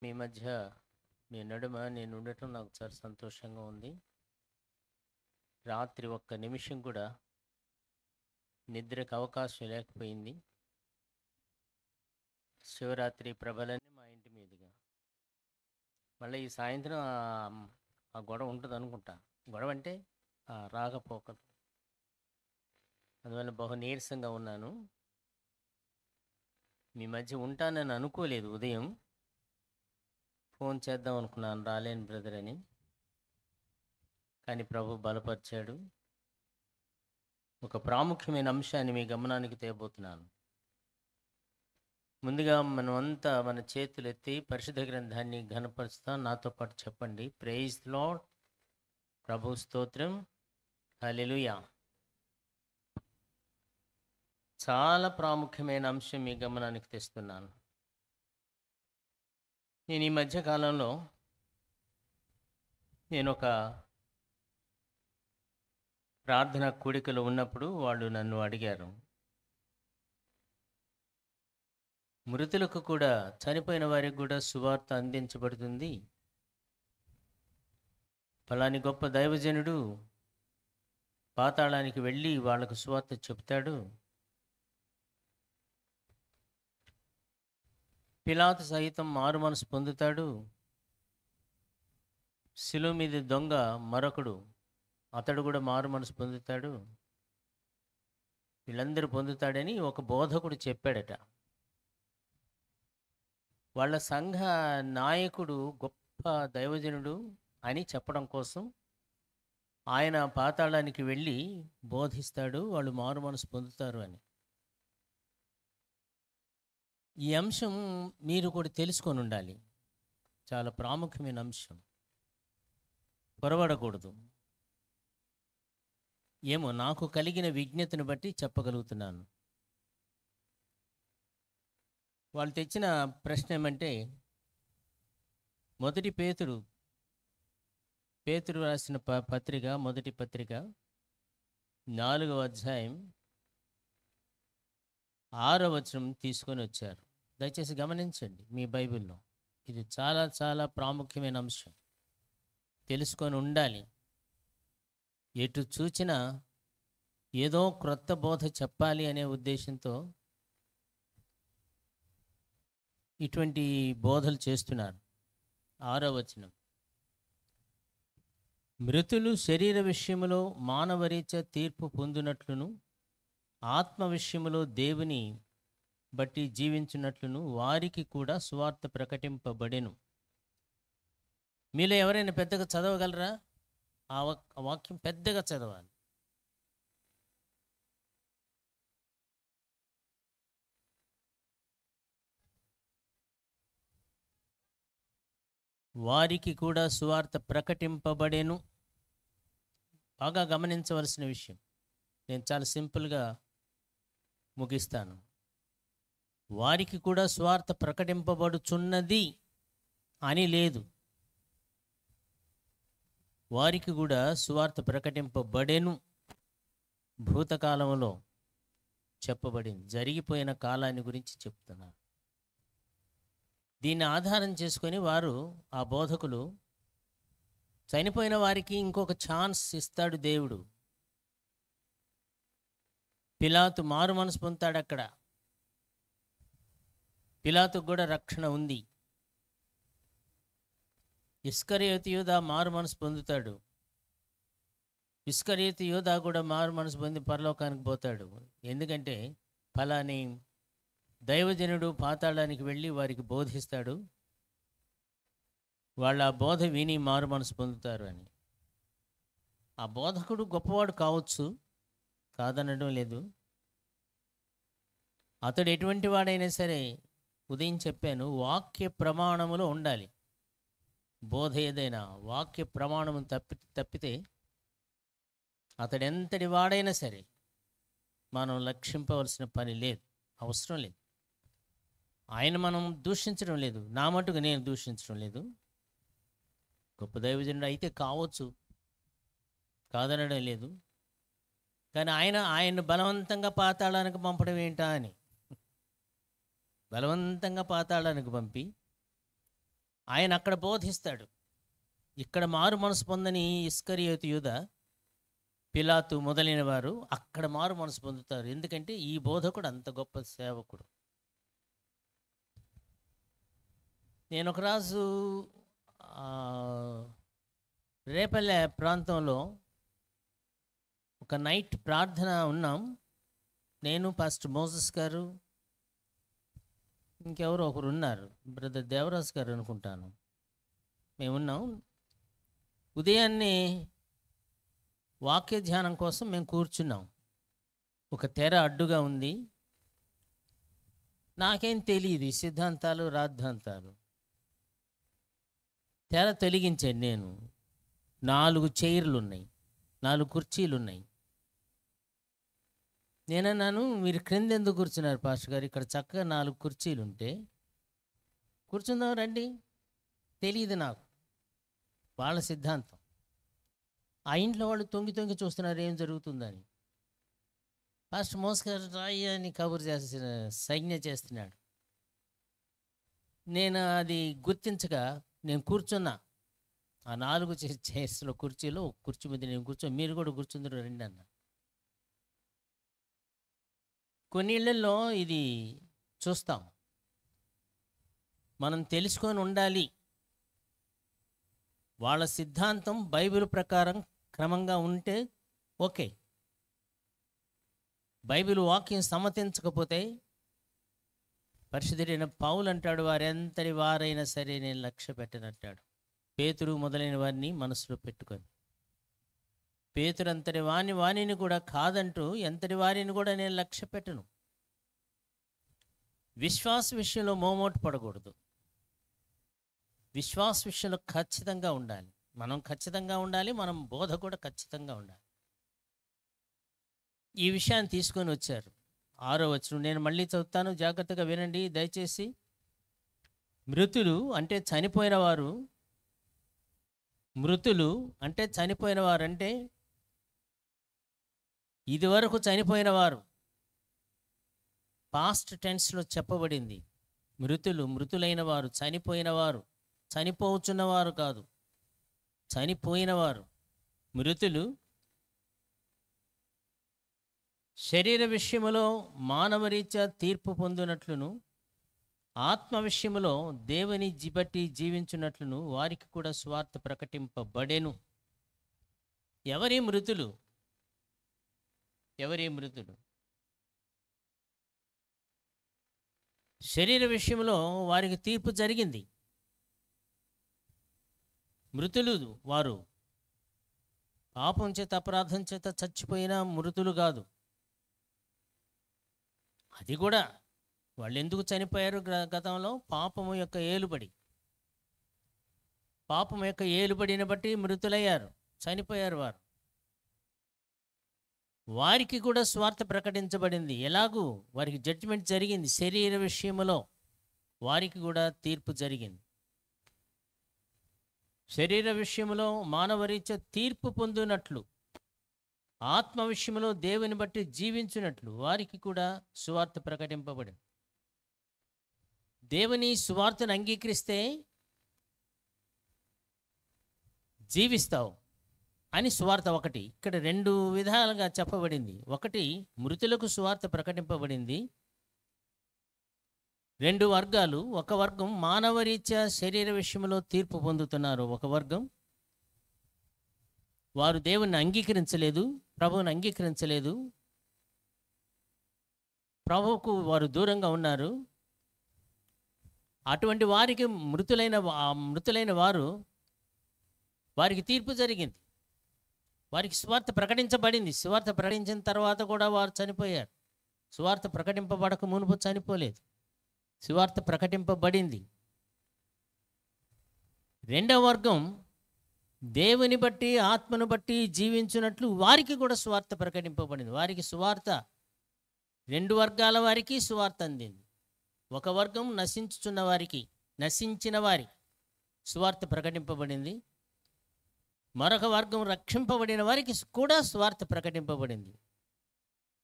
మీ మధ్య మీ నడుమ నేను ఉండటం నాకు చాలా సంతోషంగా ఉంది. రాత్రి ఒక్క నిమిషం కూడా నిద్రకు అవకాశం లేకపోయింది. శివరాత్రి ప్రభలన్నీ మా ఇంటి మీదుగా. మళ్ళీ ఈ సాయంత్రం ఆ గొడవ ఉంటుంది అనుకుంటా. గొడవ అంటే రాకపోకలు. అందువల్ల బహు నీరసంగా ఉన్నాను. మీ మధ్య ఉంటానని అనుకోలేదు. ఉదయం ఫోన్ చేద్దాం అనుకున్నాను, రాలేను బ్రదర్ అని. కానీ ప్రభు బలపరిచాడు. ఒక ప్రాముఖ్యమైన అంశాన్ని మీ గమనానికి తేబోతున్నాను. ముందుగా మనమంతా మన చేతులు ఎత్తి పరిశుద్ధ గ్రంథాన్ని ఘనపరుస్తాం. నాతో పాటు చెప్పండి, ప్రైజ్ లార్డ్. ప్రభు స్తోత్రం, హల్లెలూయా. చాలా ప్రాముఖ్యమైన అంశం మీ గమనానికి తెస్తున్నాను. నేను ఈ మధ్య కాలంలో నేను ఒక ప్రార్థన కూడికలో ఉన్నప్పుడు వాళ్ళు నన్ను అడిగారు, మృతులకు కూడా, చనిపోయిన వారికి కూడా సువార్త అందించబడుతుంది. ఫలాని గొప్ప దైవజనుడు పాతాళానికి వెళ్ళి వాళ్ళకు సువార్త చెప్తాడు. పిలాతు సహితం మారు మనసు పొందుతాడు. శిలువ మీద దొంగ మరొకడు, అతడు కూడా మారు మనసు పొందుతాడు. వీళ్ళందరూ పొందుతాడని ఒక బోధకుడు చెప్పాడట. వాళ్ళ సంఘ నాయకుడు గొప్ప దైవజనుడు అని చెప్పడం కోసం ఆయన పాతాళానికి వెళ్ళి బోధిస్తాడు, వాళ్ళు మారు మనసు పొందుతారు అని. ఈ అంశం మీరు కూడా తెలుసుకొని ఉండాలి. చాలా ప్రాముఖ్యమైన అంశం, పొరబడకూడదు. ఏమో నాకు కలిగిన విజ్ఞతను బట్టి చెప్పగలుగుతున్నాను. వాళ్ళు తెచ్చిన ప్రశ్న ఏమంటే, మొదటి పేతురు రాసిన పత్రిక, మొదటి పత్రిక 4వ అధ్యాయం 6వ వచనం తీసుకొని వచ్చారు. దయచేసి గమనించండి మీ బైబిల్లో. ఇది చాలా చాలా ప్రాముఖ్యమైన అంశం, తెలుసుకొని ఉండాలి. ఎటు చూచినా ఏదో క్రొత్త బోధ చెప్పాలి అనే ఉద్దేశంతో ఇటువంటి బోధలు చేస్తున్నారు. 6వ వచనం, మృతులు శరీర విషయములో మానవరీత్యా తీర్పు పొందినట్లును, ఆత్మ విషయములో దేవుని బట్టి జీవించున్నట్లును వారికి కూడా సువార్త ప్రకటింపబడెను. మీలో ఎవరైనా పెద్దగా చదవగలరా? ఆ వాక్యం పెద్దగా చదవాలి. వారికి కూడా సువార్త ప్రకటింపబడెను. బాగా గమనించవలసిన విషయం. నేను చాలా సింపుల్గా ముగిస్తాను. వారికి కూడా సువార్త ప్రకటింపబడుచున్నది అని లేదు, వారికి కూడా సువార్త ప్రకటింపబడెను. భూతకాలంలో చెప్పబడింది, జరిగిపోయిన కాలాన్ని గురించి చెప్తున్నారు. దీన్ని ఆధారం చేసుకొని వారు, ఆ బోధకులు, చనిపోయిన వారికి ఇంకొక ఛాన్స్ ఇస్తాడు దేవుడు. పిలాతు మారు మనసు పొందుతాడు. అక్కడ పిలాతుకు కూడా రక్షణ ఉంది. ఇస్కరియోతు యూదా మారు మనసు పొందుతాడు. ఇస్కరియోతు యూదా కూడా మారు మనసు పొంది పరలోకానికి పోతాడు. ఎందుకంటే ఫలాని దైవజనుడు పాతాళానికి వెళ్ళి వారికి బోధిస్తాడు, వాళ్ళ ఆ బోధ విని మారు మనసు పొందుతారు అని. ఆ బోధకుడు గొప్పవాడు కావచ్చు, కాదనడం లేదు. అతడు ఎటువంటి వాడైనా సరే, ఉదయం చెప్పాను, వాక్య ప్రమాణములో ఉండాలి. బోధ ఏదైనా వాక్య ప్రమాణము తప్పితే అతడు ఎంతటి వాడైనా సరే మనం లక్షింపవలసిన పని లేదు, అవసరం లేదు. ఆయన మనం దూషించడం లేదు, నా మటుకు నేను దూషించడం లేదు. గొప్ప దైవజనుడు అయితే కావచ్చు, కాదనడం లేదు. కానీ ఆయన్ను బలవంతంగా పాతాళానికి పంపడం ఏంటా అని, బలవంతంగా పాతాళానికి పంపి ఆయన అక్కడ బోధిస్తాడు. ఇక్కడ మారు మనసు పొందని ఇస్కరియోతు యూదా, పిలాతు మొదలైన వారు అక్కడ మారు మనసు పొందుతారు. ఎందుకంటే ఈ బోధకుడు అంత గొప్ప సేవకుడు. నేను ఒకరాజు రేపల్లె ప్రాంతంలో ఒక నైట్ ప్రార్థన ఉన్నాం. నేను, పాస్టర్ మోసెస్ గారు, ఇంకెవరో ఒకరు ఉన్నారు, బ్రదర్ దేవరాజ్ గారు అనుకుంటాను. మేమున్నాం. ఉదయాన్నే వాక్య ధ్యానం కోసం మేము కూర్చున్నాం. ఒక తెర అడ్డుగా ఉంది. నాకేం తెలియదు ఈ సిద్ధాంతాలు రాద్ధాంతాలు. తెర తొలగించాను నేను. 4 చైర్లు ఉన్నాయి, 4 కుర్చీలు ఉన్నాయి. నేనన్నాను, మీరు క్రింద ఎందుకు కూర్చున్నారు పాస్టర్ గారు? ఇక్కడ చక్కగా 4 కుర్చీలు ఉంటే కూర్చుందాం రండి. తెలియదు నాకు వాళ్ళ సిద్ధాంతం. ఆ ఇంట్లో వాళ్ళు తొంగి తొంగి చూస్తున్నారు ఏం జరుగుతుందని. పాస్టర్ మోస్ గారు రాయి అని కబురు చేసిన సంజ్ఞ చేస్తున్నాడు. నేను అది గుర్తించగా నేను కూర్చున్నా. ఆ 4 చైర్స్లో కుర్చీలో ఒక కుర్చీ మీద నేను కూర్చొని, మీరు కూడా కూర్చుందరు రండి అన్న. కొన్ని ఇళ్లలో ఇది చూస్తాం. మనం తెలుసుకొని ఉండాలి. వాళ్ళ సిద్ధాంతం బైబిల్ ప్రకారం క్రమంగా ఉంటే ఓకే. బైబిల్ వాక్యం సమ్మతించకపోతే పరిశుద్ధుడైన పౌలు అంటాడు, వారెంతటి వారైనా సరే నేను లక్ష్య పెట్టనంటాడు. పేతురు మొదలైన వారిని మనసులో పెట్టుకొని, పేతురు అంతటి వాణిని కూడా కాదంటూ ఎంతటి వారిని కూడా నేను లక్ష్య పెట్టను. విశ్వాస విషయంలో మోమోటు పడకూడదు. విశ్వాస విషయంలో ఖచ్చితంగా ఉండాలి. మనం ఖచ్చితంగా ఉండాలి, మనం బోధ కూడా ఖచ్చితంగా ఉండాలి. ఈ విషయాన్ని తీసుకొని వచ్చారు. 6వ వచనం నేను మళ్ళీ చదువుతాను, జాగ్రత్తగా వినండి దయచేసి. మృతులు అంటే చనిపోయిన వారు, మృతులు అంటే చనిపోయిన వారు అంటే ఇదివరకు చనిపోయిన వారు. పాస్ట్ టెన్స్లో చెప్పబడింది. మృతులైన వారు, చనిపోయిన వారు, చనిపోవచ్చున్నవారు కాదు, చనిపోయినవారు. మృతులు శరీర విషయములో మానవరీత్యా తీర్పు పొందినట్లును, ఆత్మ విషయములో దేవుని బట్టి జీవించున్నట్లును వారికి కూడా సువార్త ప్రకటింపబడెను. ఎవరి మృతులు? శరీర విషయంలో వారికి తీర్పు జరిగింది. మృతులు వారు పాపం చేత అపరాధం చేత చచ్చిపోయిన మృతులు కాదు. అది కూడా వాళ్ళు ఎందుకు చనిపోయారు? గతంలో పాపము యొక్క ఏలుబడిని బట్టి మృతులయ్యారు, చనిపోయారు వారు. వారికి కూడా స్వార్థ ప్రకటించబడింది. ఎలాగూ వారికి జడ్జిమెంట్ జరిగింది. శరీర విషయంలో వారికి కూడా తీర్పు జరిగింది. శరీర విషయంలో మానవరీత్యా తీర్పు పొందినట్లు, ఆత్మ విషయంలో దేవుని బట్టి జీవించినట్లు వారికి కూడా సువార్త ప్రకటింపబడింది. దేవుని సువార్తను అంగీకరిస్తే జీవిస్తావు అని సువార్త ఒకటి. ఇక్కడ 2 విధాలుగా చెప్పబడింది. ఒకటి, మృతులకు సువార్త ప్రకటింపబడింది. 2 వర్గాలు. ఒక వర్గం మానవరీత్యా శరీర విషయంలో తీర్పు పొందుతున్నారు. ఒక వర్గం వారు దేవుణ్ణి అంగీకరించలేదు, ప్రభువుని అంగీకరించలేదు, ప్రభువుకు వారు దూరంగా ఉన్నారు. అటువంటి వారికి మృతులైన వారు, వారికి తీర్పు జరిగింది. వారికి సువార్త ప్రకటించబడింది. సువార్త ప్రకటించిన తర్వాత కూడా వారు చనిపోయారు. సువార్త ప్రకటింపబడక మునుపు చనిపోలేదు, సువార్త ప్రకటింపబడింది. 2వ వర్గం దేవుని బట్టి ఆత్మను బట్టి జీవించినట్లు వారికి కూడా సువార్త ప్రకటింపబడింది. వారికి సువార్త 2 వర్గాల వారికి సువార్త అందింది. ఒక వర్గం నశించిన వారికి సువార్త ప్రకటింపబడింది. మరొక వర్గం రక్షింపబడిన వారికి కూడా సువార్త ప్రకటింపబడింది.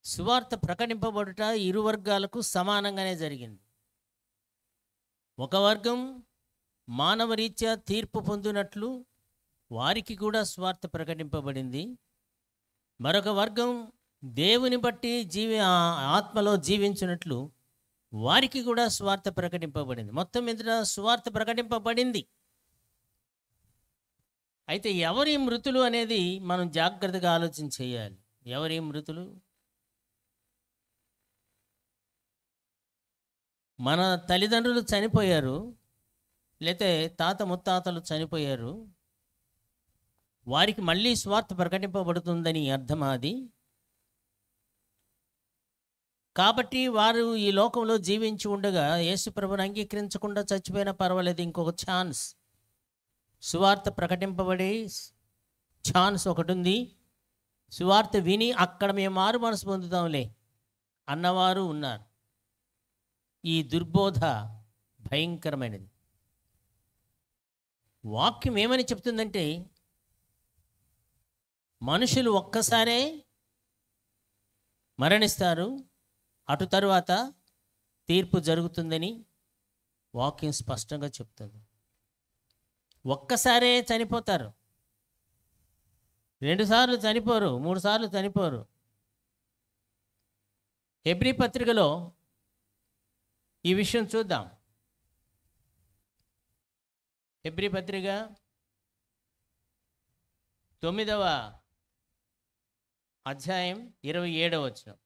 సువార్త ప్రకటింపబడుట 2 వర్గాలకు సమానంగానే జరిగింది. ఒక వర్గం మానవరీత్యా తీర్పు పొందినట్లు వారికి కూడా స్వార్థ ప్రకటింపబడింది. మరొక వర్గం దేవుని బట్టి ఆత్మలో జీవించినట్లు వారికి కూడా స్వార్థ ప్రకటింపబడింది. మొత్తం మీద స్వార్థ ప్రకటింపబడింది. అయితే ఎవరి మృతులు అనేది మనం జాగ్రత్తగా ఆలోచన చేయాలి. ఎవరి మృతులు? మన తల్లిదండ్రులు చనిపోయారు, లేతే తాత ముత్తాతలు చనిపోయారు, వారికి మళ్ళీ స్వార్థ ప్రకటింపబడుతుందని అర్థమా అది? కాబట్టి వారు ఈ లోకంలో జీవించి ఉండగా యేసు ప్రభువుని అంగీకరించకుండా చచ్చిపోయినా పర్వాలేదు, ఇంకొక ఛాన్స్, సువార్త ప్రకటింపబడే ఛాన్స్ ఒకటి ఉంది. సువార్త విని అక్కడ మేము మారు మనసు పొందుతాంలే అన్నవారు ఉన్నారు. ఈ దుర్బోధ భయంకరమైనది. వాక్యం ఏమని చెప్తుందంటే, మనుషులు ఒక్కసారే మరణిస్తారు, అటు తరువాత తీర్పు జరుగుతుందని వాక్యం స్పష్టంగా చెప్తుంది. ఒక్కసారే చనిపోతారు, 2 సార్లు చనిపోరు, 3 సార్లు చనిపోరు. హెబ్రీ పత్రికలో ఈ విషయం చూద్దాం. హెబ్రీ పత్రిక 9వ అధ్యాయం 27వ వచనం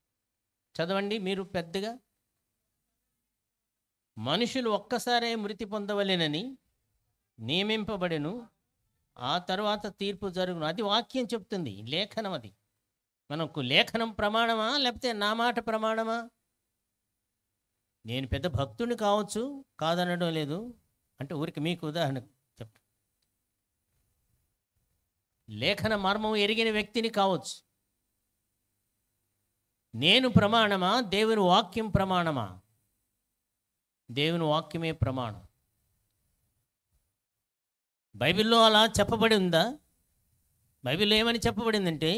చదవండి మీరు పెద్దగా. మనుషులు ఒక్కసారే మృతి పొందవలెనని నియమింపబడెను, ఆ తర్వాత తీర్పు జరుగును. అది వాక్యం చెప్తుంది, లేఖనం. అది మనకు లేఖనం ప్రమాణమా లేకపోతే నా మాట ప్రమాణమా? నేను పెద్ద భక్తుని కావచ్చు, కాదనడం లేదు, అంటే ఊరికి మీకు ఉదాహరణ చెప్తా. లేఖన మర్మం ఎరిగిన వ్యక్తిని కావచ్చు. నేను ప్రమాణమా, దేవుని వాక్యం ప్రమాణమా? దేవుని వాక్యమే ప్రమాణం. బైబిల్లో అలా చెప్పబడి ఉందా? బైబిల్లో ఏమని చెప్పబడిందంటే,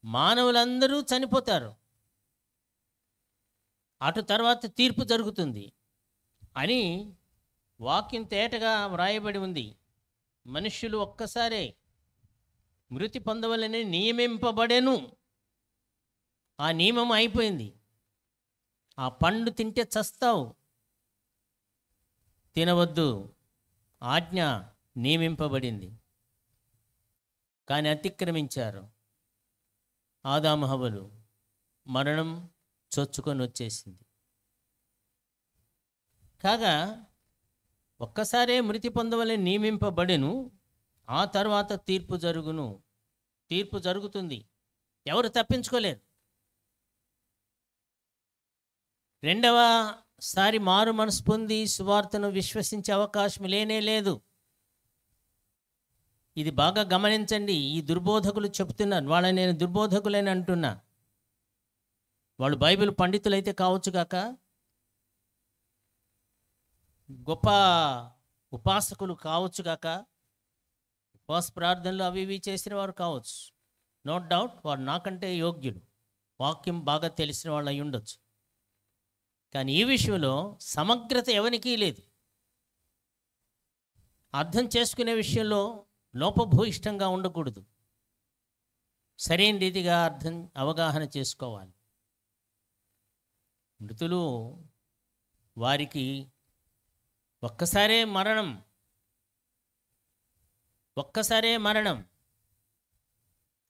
మానవులందరూ చనిపోతారు, అటు తర్వాత తీర్పు జరుగుతుంది అని వాక్యం తేటగా వ్రాయబడి ఉంది. మనుష్యులు ఒక్కసారే మృతి పొందవలని నియమింపబడెను. ఆ నియమం అయిపోయింది. ఆ పండు తింటే చస్తావు, తినవద్దు, ఆజ్ఞ నియమింపబడింది. కానీ అతిక్రమించారు. ఆదాము హవ్వలు, మరణం చొచ్చుకొని వచ్చేసింది. కాగా ఒక్కసారే మృతి పొందవలని నియమింపబడెను, ఆ తర్వాత తీర్పు జరుగును. తీర్పు జరుగుతుంది, ఎవరు తప్పించుకోలేరు. రెండవసారి మారు మనసు పొంది సువార్తను విశ్వసించే అవకాశం లేనే లేదు. ఇది బాగా గమనించండి. ఈ దుర్బోధకులు చెప్తున్నారు, వాళ్ళని నేను దుర్బోధకులని అంటున్నా. వాళ్ళు బైబిల్ పండితులైతే కావచ్చు కాక, గొప్ప ఉపాసకులు కావచ్చు కాక, ఉపవాస ప్రార్థనలు అవి ఇవి చేసిన వారు కావచ్చు. నో డౌట్ వాడు నాకంటే యోగ్యుడు, వాక్యం బాగా తెలిసిన వాళ్ళు అయి ఉండొచ్చు. కానీ ఈ విషయంలో సమగ్రత ఎవరికీ లేదు. అర్థం చేసుకునే విషయంలో లోపభూయిష్టంగా ఉండకూడదు, సరైన రీతిగా అవగాహన చేసుకోవాలి. మృతులు వారికి ఒక్కసారే మరణం, ఒక్కసారే మరణం.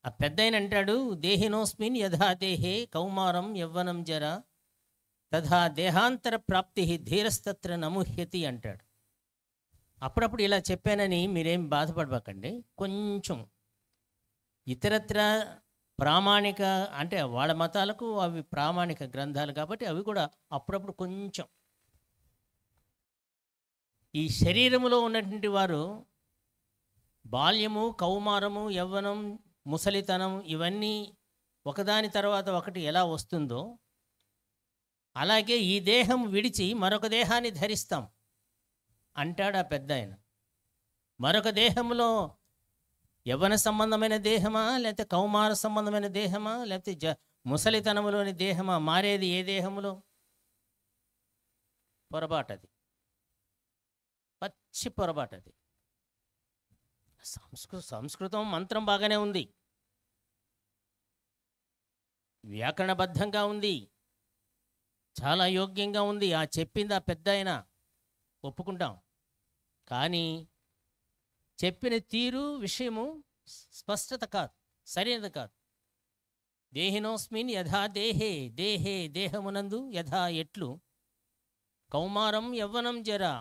ఆ పెద్దయిన అంటాడు, దేహినోస్మిన్ యథా దేహే కౌమారం యవ్వనం జర తథా దేహాంతర ప్రాప్తి ధీరస్తత్ర నముహ్యతి అంటాడు. అప్పుడప్పుడు ఇలా చెప్పానని మీరేం బాధపడబాకండి. కొంచెం ఇతరత్ర ప్రామాణిక, అంటే వాళ్ళ మతాలకు అవి ప్రామాణిక గ్రంథాలు కాబట్టి అవి కూడా అప్పుడప్పుడు కొంచెం, ఈ శరీరములో ఉన్నటువంటి వారు బాల్యము, కౌమారము, యవ్వనం, ముసలితనం ఇవన్నీ ఒకదాని తర్వాత ఒకటి ఎలా వస్తుందో అలాగే ఈ దేహం విడిచి మరొక దేహాన్ని ధరిస్తాం అంటాడు ఆ పెద్ద ఆయన. మరొక దేహంలో యవ్వన సంబంధమైన దేహమా, లేకపోతే కౌమార సంబంధమైన దేహమా, లేకపోతే ముసలితనములోని దేహమా? మారేది ఏ దేహములో? పొరపాటు అది. పచ్చి పొరపాటు అది. సంస్కృతం మంత్రం బాగానే ఉంది, వ్యాకరణబద్ధంగా ఉంది, చాలా యోగ్యంగా ఉంది. ఆ చెప్పింది ఆ పెద్ద ఆయన ఒప్పుకుంటాం. కానీ చెప్పిన తీరు విషయము స్పష్టత కాదు, సరైనది కాదు. దేహినోస్మిన్ యథా దేహే, దేహే దేహమునందు యథా ఎట్లు కౌమారం యవ్వనం జరా,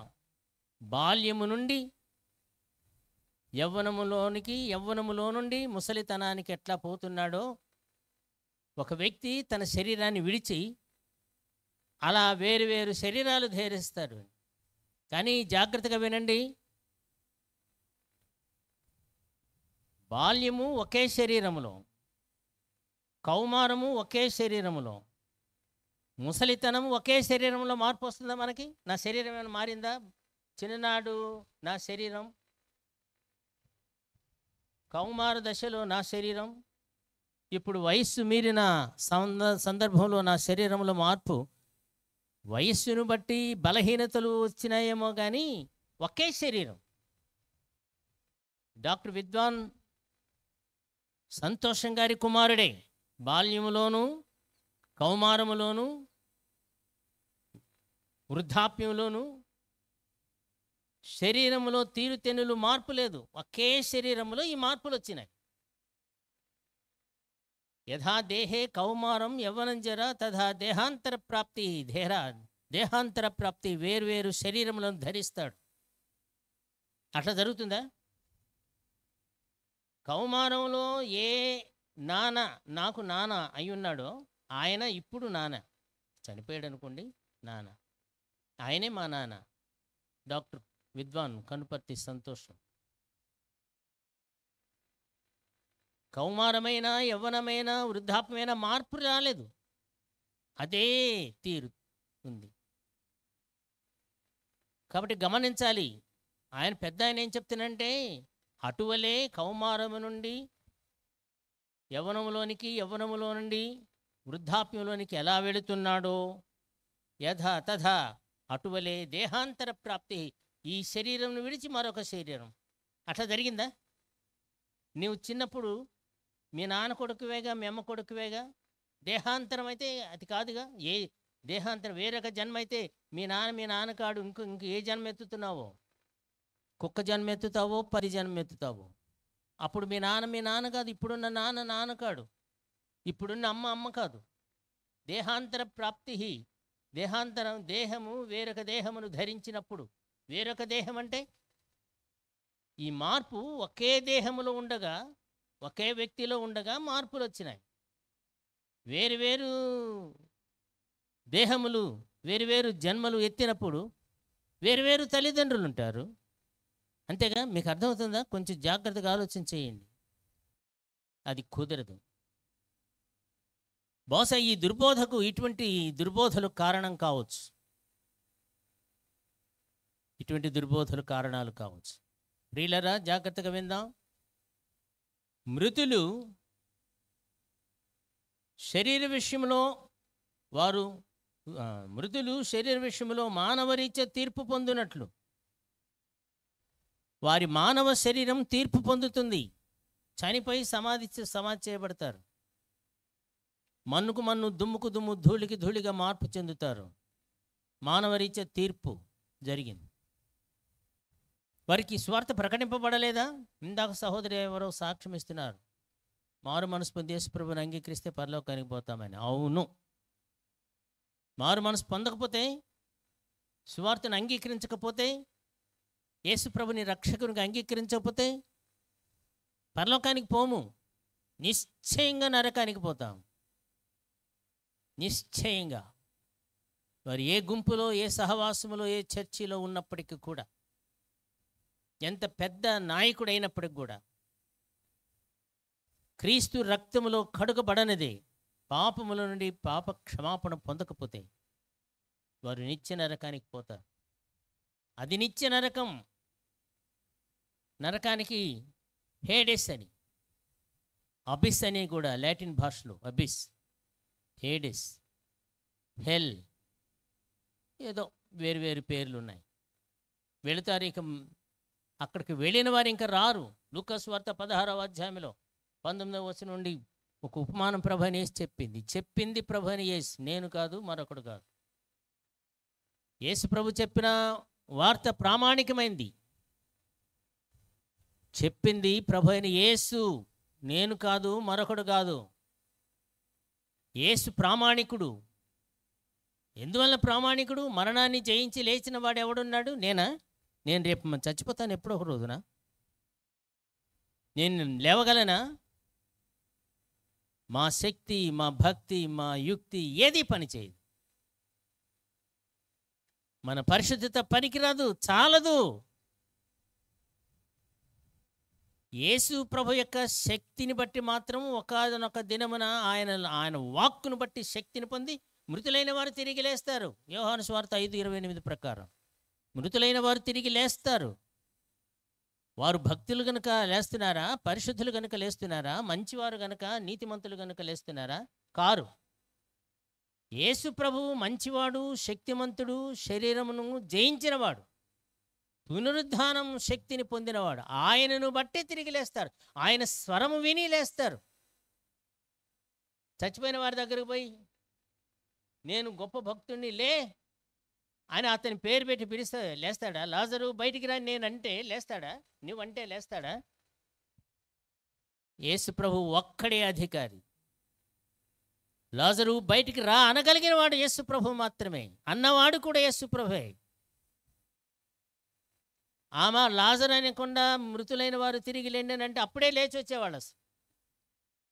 బాల్యము నుండి యవ్వనములో నుండి ముసలితనానికి ఎట్లా పోతున్నాడో ఒక వ్యక్తి తన శరీరాన్ని విడిచి అలా వేరు శరీరాలు ధరిస్తాడు. కానీ జాగ్రత్తగా వినండి, బాల్యము ఒకే శరీరములో, కౌమారము ఒకే శరీరములో, ముసలితనం ఒకే శరీరంలో. మార్పు వస్తుందా మనకి? నా శరీరం ఏమైనా మారిందా? చిన్ననాడు నా శరీరం, కౌమార దశలో నా శరీరం, ఇప్పుడు వయస్సు మీరిన సందర్భంలో నా శరీరంలో మార్పు. వయస్సును బట్టి బలహీనతలు వచ్చినాయేమో కానీ ఒకే శరీరం. డాక్టర్ విద్వాన్ సంతోషం గారి కుమారుడే బాల్యములోను, కౌమారములోను, వృద్ధాప్యంలోను శరీరములో తీరుతెన్నులు మార్పు లేదు. ఒకే శరీరంలో ఈ మార్పులు వచ్చినాయి. యథా దేహే కౌమారం యవ్వనం జర తథా దేహాంతర ప్రాప్తి, దేహాంతర ప్రాప్తి. వేర్వేరు శరీరములను ధరిస్తాడు. అట్లా జరుగుతుందా? కౌమారంలో ఏ నాన్న నాకు నాన్న అయి ఉన్నాడో ఆయన ఇప్పుడు నాన్న, చనిపోయాడు అనుకోండి, నాన్న, ఆయనే మా నాన్న. డాక్టర్ విద్వాన్ కనుపర్తి సంతోషం. కౌమారమైన, యవ్వనమైన, వృద్ధాప్యమైన మార్పు రాలేదు, అదే తీరు ఉంది. కాబట్టి గమనించాలి. ఆయన పెద్ద ఆయన ఏం చెప్తానంటే, అటువలే కౌమారము నుండి యవ్వనములో నుండి వృద్ధాప్యంలోనికి ఎలా వెళుతున్నాడో యథా తథా అటువలే దేహాంతర ప్రాప్తి, ఈ శరీరంను విడిచి మరొక శరీరం. అట్లా జరిగిందా? నీవు చిన్నప్పుడు మీ నాన్న కొడుకువేగా, మీ అమ్మ కొడుకువేగా. దేహాంతరం అయితే అది కాదుగా. ఏ దేహాంతరం వేరొక జన్మ అయితే మీ నాన్న కాడు ఇంక ఏ జన్మ ఎత్తుతున్నావో, కుక్క జన్మ ఎత్తుతావో, 10 జన్మ ఎత్తుతావో. అప్పుడు మీ నాన్న కాదు, ఇప్పుడున్న నాన్న కాడు, ఇప్పుడున్న అమ్మ కాదు. దేహాంతర ప్రాప్తి, దేహాంతరం, దేహము వేరొక దేహమును ధరించినప్పుడు. వేరొక దేహం అంటే ఈ మార్పు ఒకే దేహములో ఉండగా, ఒకే వ్యక్తిలో ఉండగా మార్పులు వచ్చినాయి. వేరువేరు దేహములు, వేరువేరు జన్మలు ఎత్తినప్పుడు వేరువేరు తల్లిదండ్రులు ఉంటారు. అంతేగా? మీకు అర్థమవుతుందా? కొంచెం జాగ్రత్తగా ఆలోచన చేయండి. అది కుదరదు. బహుశా ఈ దుర్బోధకు, ఇటువంటి దుర్బోధలు కారణం కావచ్చు, ఇటువంటి దుర్బోధలు కారణాలు కావచ్చు. ప్రియులరా, జాగ్రత్తగా విందాం. మృతులు శరీర విషయంలో మానవరీత్యా తీర్పు పొందినట్లు వారి మానవ శరీరం తీర్పు పొందుతుంది. చనిపోయి సమాధి చేయబడతారు. మన్నుకు మన్ను, దుమ్ముకు దుమ్ము, ధూళికి ధూళిగా మార్పు చెందుతారు. మానవరీత్యా తీర్పు జరిగింది. వారికి స్వార్థ ప్రకటింపబడలేదా? ఇందాక సహోదరి ఎవరో సాక్ష్యం ఇస్తున్నారు, మారు మనసు పొంది యేసుప్రభుని అంగీకరిస్తే పరలోకానికి పోతామని. అవును, మారు మనసు పొందకపోతే, సువార్తను అంగీకరించకపోతే, యేసుప్రభుని రక్షకునికి అంగీకరించకపోతే పరలోకానికి పోము, నిశ్చయంగా నరకానికి పోతాం. నిశ్చయంగా. వారు ఏ గుంపులో, ఏ సహవాసములో, ఏ చర్చిలో ఉన్నప్పటికీ కూడా, ఎంత పెద్ద నాయకుడైనప్పటికి కూడా, క్రీస్తు రక్తములో కడుగబడనిదే పాపముల నుండి పాప క్షమాపణ పొందకపోతే వారు నిత్య నరకానికి పోతారు. అది నిత్య నరకం. నరకానికి హేడెస్ అని, అబిస్ అని కూడా లాటిన్ భాషలో, అబిస్, హేడెస్, హెల్, ఏదో వేరువేరు పేర్లు ఉన్నాయి. వెళుతారు. ఇక అక్కడికి వెళ్ళిన వారు ఇంకా రారు. లూకాసు వార్త 16వ అధ్యాయంలో 19వ వచనం నుండి ఒక ఉపమానం ప్రభు అయిన యేసు చెప్పింది ప్రభు అయిన యేసు, నేను కాదు, మరొకడు కాదు. యేసు ప్రభు చెప్పిన వార్త ప్రామాణికమైంది. చెప్పింది ప్రభు అయిన యేసు, నేను కాదు, మరొకడు కాదు. యేసు ప్రామాణికుడు. ఎందువల్ల ప్రామాణికుడు? మరణాన్ని జయించి లేచిన వాడు ఎవడున్నాడు? నేనా? నేను రేపు చచ్చిపోతాను ఎప్పుడో ఒక రోజున. నేను లేవగలనా? మా శక్తి, మా భక్తి, మా యుక్తి ఏది పనిచేయదు. మన పరిశుద్ధత పనికిరాదు, చాలదు. యేసు ప్రభు యొక్క శక్తిని బట్టి మాత్రం ఒకానొక దినమున ఆయన వాక్కును బట్టి శక్తిని పొంది మృతులైన వారు తిరిగి లేస్తారు. యోహాను సువార్త 5:28 ప్రకారం మృతులైన వారు తిరిగి లేస్తారు. వారు భక్తులు గనుక లేస్తున్నారా? పరిశుద్ధులు గనుక లేస్తున్నారా? మంచివారు గనుక, నీతిమంతులు గనుక లేస్తున్నారా? కారు. యేసు ప్రభువు మంచివాడు, శక్తిమంతుడు, శరీరమును జయించినవాడు, పునరుద్ధానం శక్తిని పొందినవాడు. ఆయనను బట్టే తిరిగి లేస్తారు. ఆయన స్వరము విని లేస్తారు. చచ్చిపోయిన వారి దగ్గరకు పోయి, నేను గొప్ప భక్తుడిని, లే ఆయన అతని పేరు పెట్టి పిలిస్తే లేస్తాడా? లాజరు బయటికి రా నేనంటే లేస్తాడా? నువ్వంటే లేస్తాడా? యేసు ప్రభు ఒక్కడే అధికారి. లాజరు బయటికి రా అనగలిగిన వాడు యేసు ప్రభు మాత్రమే. అన్నవాడు కూడా యేసు ప్రభువే. ఆమె లాజరు అనకుండా మృతులైన వారు తిరిగి లేండనంటే అప్పుడే లేచి వచ్చేవాళ్ళు.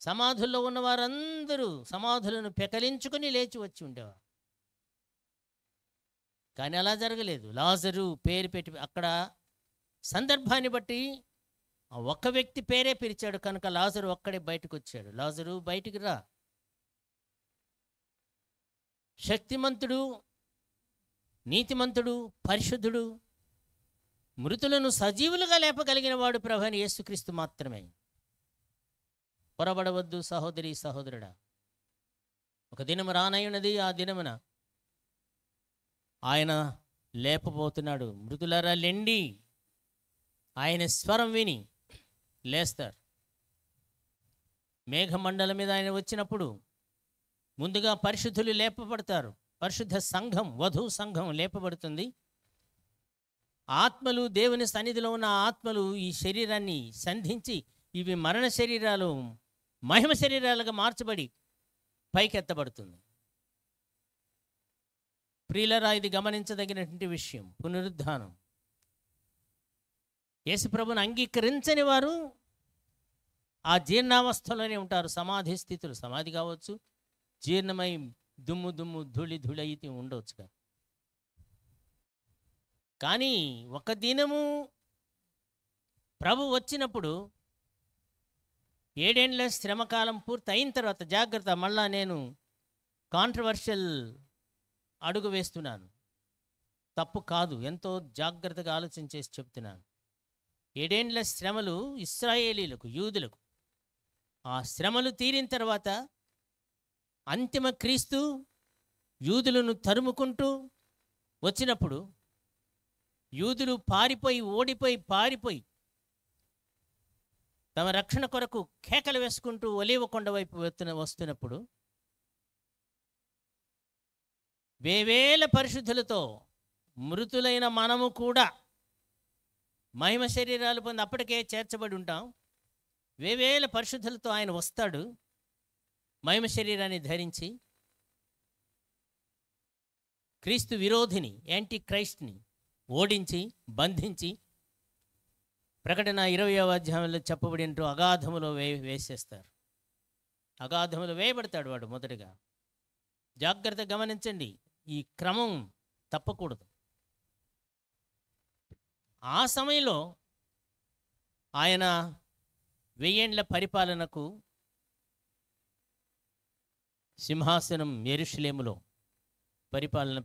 సమాధుల్లో ఉన్న వారందరూ సమాధులను పెకలించుకుని లేచి వచ్చి ఉండేవారు. కానీ అలా జరగలేదు. లాజరు పేరు పెట్టి అక్కడ సందర్భాన్ని బట్టి ఆ ఒక్క వ్యక్తి పేరే పిలిచాడు కనుక లాజరు ఒక్కడే బయటకు వచ్చాడు. లాజరు బయటికి రా. శక్తిమంతుడు, నీతిమంతుడు, పరిశుద్ధుడు, మృతులను సజీవులుగా లేపగలిగిన వాడు ప్రభువైన యేసుక్రీస్తు మాత్రమే. పొరబడవద్దు సహోదరి సహోదరుడా. ఒక దినము రానయ్యున్నది. ఆ దినమున ఆయన లేపబోతున్నాడు. మృతులరా లెండి. ఆయన స్వరం విని లేస్తారు. మేఘమండలం మీద ఆయన వచ్చినప్పుడు ముందుగా పరిశుద్ధులు లేపబడతారు. పరిశుద్ధ సంఘం, వధు సంఘం లేపబడుతుంది. ఆత్మలు, దేవుని సన్నిధిలో ఉన్న ఆత్మలు ఈ శరీరాన్ని సంధించి ఇవి మరణ శరీరాలు మహిమ శరీరాలుగా మార్చబడి పైకెత్తబడుతుంది. ప్రియులరా, ఇది గమనించదగినటువంటి విషయం. పునరుద్ధానం. యేసుప్రభుని అంగీకరించని వారు ఆ జీర్ణావస్థలోనే ఉంటారు. సమాధి స్థితులు, సమాధి కావచ్చు, జీర్ణమై దుమ్ము దుమ్ము ధూళి ధూళి అయితే ఉండవచ్చు. కానీ ఒక దినము ప్రభు వచ్చినప్పుడు 7 ఏళ్ల శ్రమకాలం పూర్తి అయిన తర్వాత, జాగ్రత్త, మళ్ళా నేను కాంట్రవర్షియల్ అడుగు వేస్తున్నాను, తప్పు కాదు, ఎంతో జాగ్రత్తగా ఆలోచన చేసి చెప్తున్నాను. 7 ఏళ్ల శ్రమలు ఇశ్రాయేలీలకు, యూదులకు. ఆ శ్రమలు తీరిన తర్వాత అంతిమ క్రీస్తు యూదులను తరుముకుంటూ వచ్చినప్పుడు యూదులు పారిపోయి, ఓడిపోయి, పారిపోయి తమ రక్షణ కొరకు కేకలు వేసుకుంటూ ఒలీవ కొండ వైపు వస్తున్నప్పుడు వేవేల పరిశుద్ధులతో మృతులైన మనము కూడా మహిమ శరీరాలు పొంది అప్పటికే చేర్చబడి ఉంటాం. వేవేల పరిశుద్ధులతో ఆయన వస్తాడు మహిమ శరీరాన్ని ధరించి. క్రీస్తు విరోధిని, యాంటీ క్రైస్ట్ని ఓడించి, బంధించి, ప్రకటన 20వ అధ్యాయంలో చెప్పబడినట్టు అగాధములో వేసేస్తారు. అగాధములో వేయబడతాడు వాడు మొదటిగా. జాగ్రత్త గమనించండి, ఈ క్రమం తప్పకూడదు. ఆ సమయంలో ఆయన 1000 ఏండ్ల పరిపాలనకు సింహాసనం యెరూషలేములో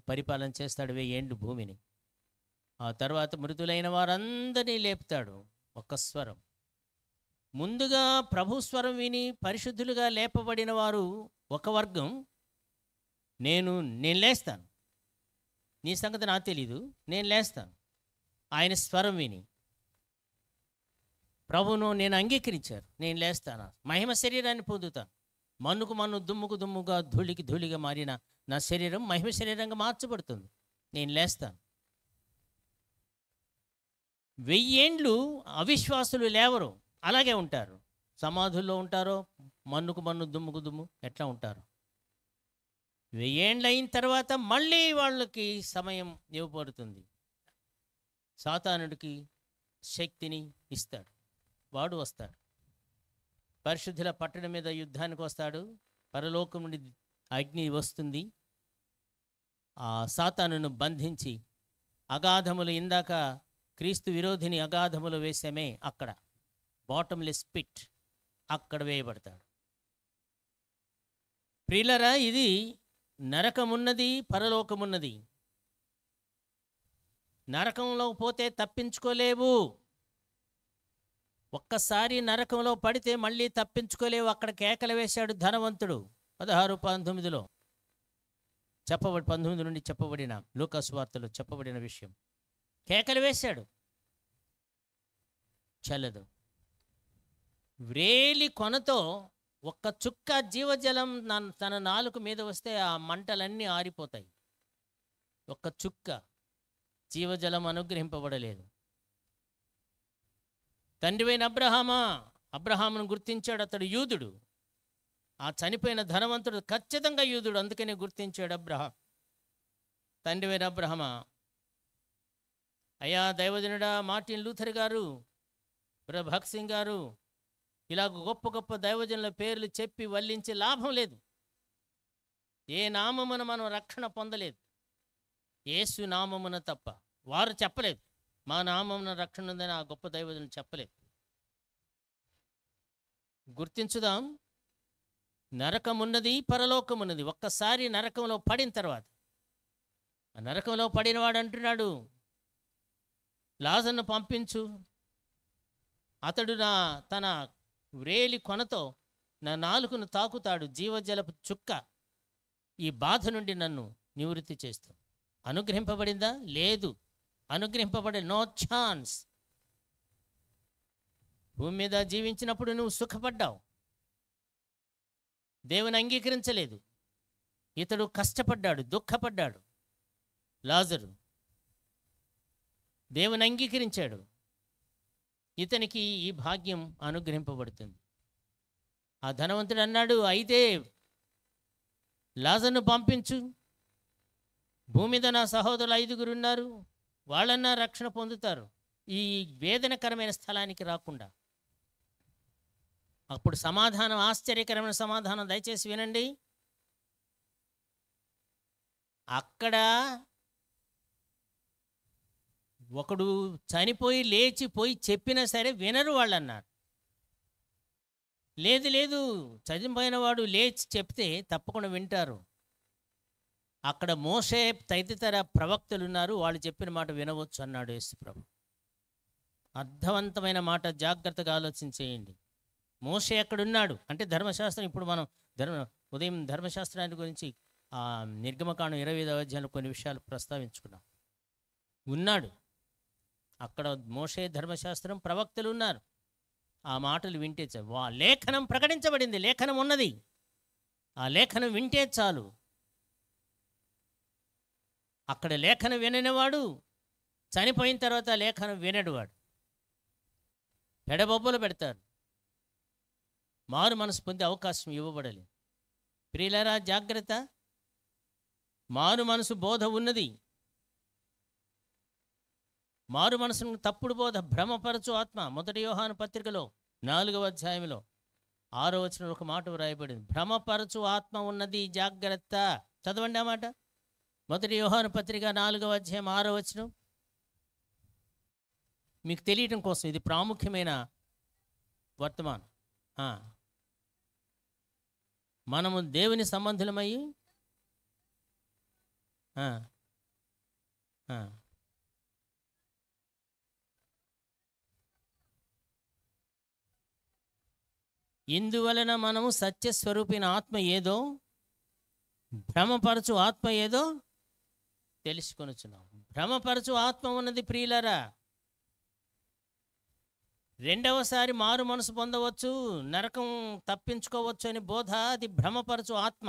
పరిపాలన చేస్తాడు 1000 ఏండ్లు భూమిని. ఆ తర్వాత మృతులైన వారందరినీ లేపుతాడు ఒక్క స్వరం. ముందుగా ప్రభు స్వరం విని పరిశుద్ధులుగా లేపబడిన వారు ఒక వర్గం, నేను లేస్తాను, నీ సంగతి నాకు తెలీదు, నేను లేస్తాను. ఆయన స్వరం విని ప్రభువును నేను అంగీకరించారు, నేను లేస్తాను, మహిమ శరీరాన్ని పొందుతాను. మన్నుకు మన్ను, దుమ్ముకు దుమ్ముగా, ధూళికి ధూళిగా మారిన నా శరీరం మహిమ శరీరంగా మార్చబడుతుంది, నేను లేస్తాను. 1000 ఏండ్లు అవిశ్వాసులు లేవరు, అలాగే ఉంటారు. సమాధుల్లో ఉంటారో, మన్నుకు మన్ను, దుమ్ముకు దుమ్ము ఎట్లా ఉంటారు. 1000 ఏండ్లు అయిన తర్వాత మళ్ళీ వాళ్ళకి సమయం ఇవ్వబడుతుంది. సాతానుడికి శక్తిని ఇస్తాడు, వాడు వస్తాడు. పరిశుద్ధుల పట్టణం మీద యుద్ధానికి వస్తాడు. పరలోకం నుండి అగ్ని వస్తుంది, ఆ సాతానును బంధించి అగాధములు, ఇందాక క్రీస్తు విరోధిని అగాధములు వేసామే, అక్కడ బాటమ్లెస్ పిట్, అక్కడ వేయబడతాడు. ప్రియులరా, ఇది నరకమున్నది, పరలోకమున్నది. నరకంలో పోతే తప్పించుకోలేవు. ఒక్కసారి నరకంలో పడితే మళ్ళీ తప్పించుకోలేవు. అక్కడ కేకలు వేశాడు ధనవంతుడు 16:19 19 నుండి చెప్పబడిన లూకాసు వార్తలో చెప్పబడిన విషయం. కేకలు వేశాడు, చల్లదు. వ్రేలి కొనతో ఒక్క చుక్క జీవజలం తన నాలుక మీద వస్తే ఆ మంటలన్నీ ఆరిపోతాయి. ఒక్క చుక్క జీవజలం అనుగ్రహింపబడలేదు. తండ్రివైన అబ్రహామును గుర్తించాడు. అతడు యూదుడు. ఆ చనిపోయిన ధనవంతుడు ఖచ్చితంగా యూదుడు, అందుకనే గుర్తించాడు అబ్రహాం. తండ్రివైన అబ్రహమా, అయ్యా దైవజనుడా మార్టిన్ లూథర్ గారు, భగత్ సింగ్ గారు, ఇలాగ గొప్ప గొప్ప దైవజనుల పేర్లు చెప్పి వల్లించి లాభం లేదు. ఏ నామమున మనం రక్షణ పొందలేదు, యేసు నామమున తప్ప. వారు చెప్పలేదు మా నామమున రక్షణ ఉందని, ఆ గొప్ప దైవజనులు చెప్పలేదు. గుర్తించుదాం, నరకమున్నది, పరలోకమున్నది. ఒక్కసారి నరకంలో పడిన తర్వాత, ఆ నరకంలో పడినవాడు అంటున్నాడు, లాజరును పంపించు, అతడు తన వ్రేలి కొనతో నా నాలుకను తాకుతాడు, జీవజలపు చుక్క ఈ బాధ నుండి నన్ను నివృత్తి చేస్తాడు. అనుగ్రహింపబడిందా? లేదు. అనుగ్రహింపబడే నో ఛాన్స్. భూమి మీద జీవించినప్పుడు నువ్వు సుఖపడ్డావు, దేవుని అంగీకరించలేదు. ఇతడు కష్టపడ్డాడు, దుఃఖపడ్డాడు. లాజరు దేవుని అంగీకరించాడు, ఇతనికి ఈ భాగ్యం అనుగ్రహింపబడుతుంది. ఆ ధనవంతుడు అన్నాడు, అయితే లాజరును పంపించు, భూమి మీద నా సహోదరులు 5 ఉన్నారు, వాళ్ళన్నా రక్షణ పొందుతారు, ఈ వేదనకరమైన స్థలానికి రాకుండా. అప్పుడు సమాధానం, ఆశ్చర్యకరమైన సమాధానం, దయచేసి వినండి. అక్కడ ఒకడు చనిపోయి లేచిపోయి చెప్పినా సరే వినరు వాళ్ళు అన్నారు. లేదు లేదు, చనిపోయిన వాడు లేచి చెప్తే తప్పకుండా వింటారు. అక్కడ మోషే తదితర ప్రవక్తలు ఉన్నారు, వాళ్ళు చెప్పిన మాట వినవచ్చు అన్నాడు యేసుప్రభు. అర్థవంతమైన మాట, జాగ్రత్తగా ఆలోచించేయండి. మోషే ఎక్కడున్నాడు అంటే ధర్మశాస్త్రం. ఇప్పుడు మనం ఉదయం ధర్మశాస్త్రాన్ని గురించి నిర్గమకాండం 25వ అధ్యాయంలో కొన్ని విషయాలు ప్రస్తావించుకున్నాం. ఉన్నాడు అక్కడ మోషే, ధర్మశాస్త్రం, ప్రవక్తలు ఉన్నారు. ఆ మాటలు వింటే చాలు. లేఖనం ప్రకటించబడింది, లేఖనం ఉన్నది, ఆ లేఖనం వింటే చాలు. అక్కడ లేఖనం విననివాడు చనిపోయిన తర్వాత లేఖనం వినడువాడు. పెడబొబ్బలు పెడతారు, మారు మనసు పొందే అవకాశం ఇవ్వబడలేదు. ప్రియులారా జాగ్రత్త, మారు మనసు బోధ ఉన్నది. మారు మనసును తప్పుడు బోధ, భ్రమపరచు ఆత్మ. 1 యోహాను పత్రికలో 4వ అధ్యాయంలో 6వ వచనంలో ఒక మాట వ్రాయబడింది, భ్రమపరచు ఆత్మ ఉన్నది, జాగ్రత్త. చదవండి ఆ మాట. 1 యోహాను పత్రిక 4వ అధ్యాయం 6వ వచనం. మీకు తెలియటం కోసం ఇది ప్రాముఖ్యమైన వర్తమానం. మనము దేవుని సంబంధులమై ఇందువలన మనము సత్యస్వరూపిన ఆత్మ ఏదో, భ్రమపరచు ఆత్మ ఏదో తెలుసుకొనుచున్నాం. భ్రమపరచు ఆత్మ ఉన్నది ప్రియులరా. రెండవసారి మారు మనసు పొందవచ్చు, నరకం తప్పించుకోవచ్చు అని బోధ అది భ్రమపరచు ఆత్మ.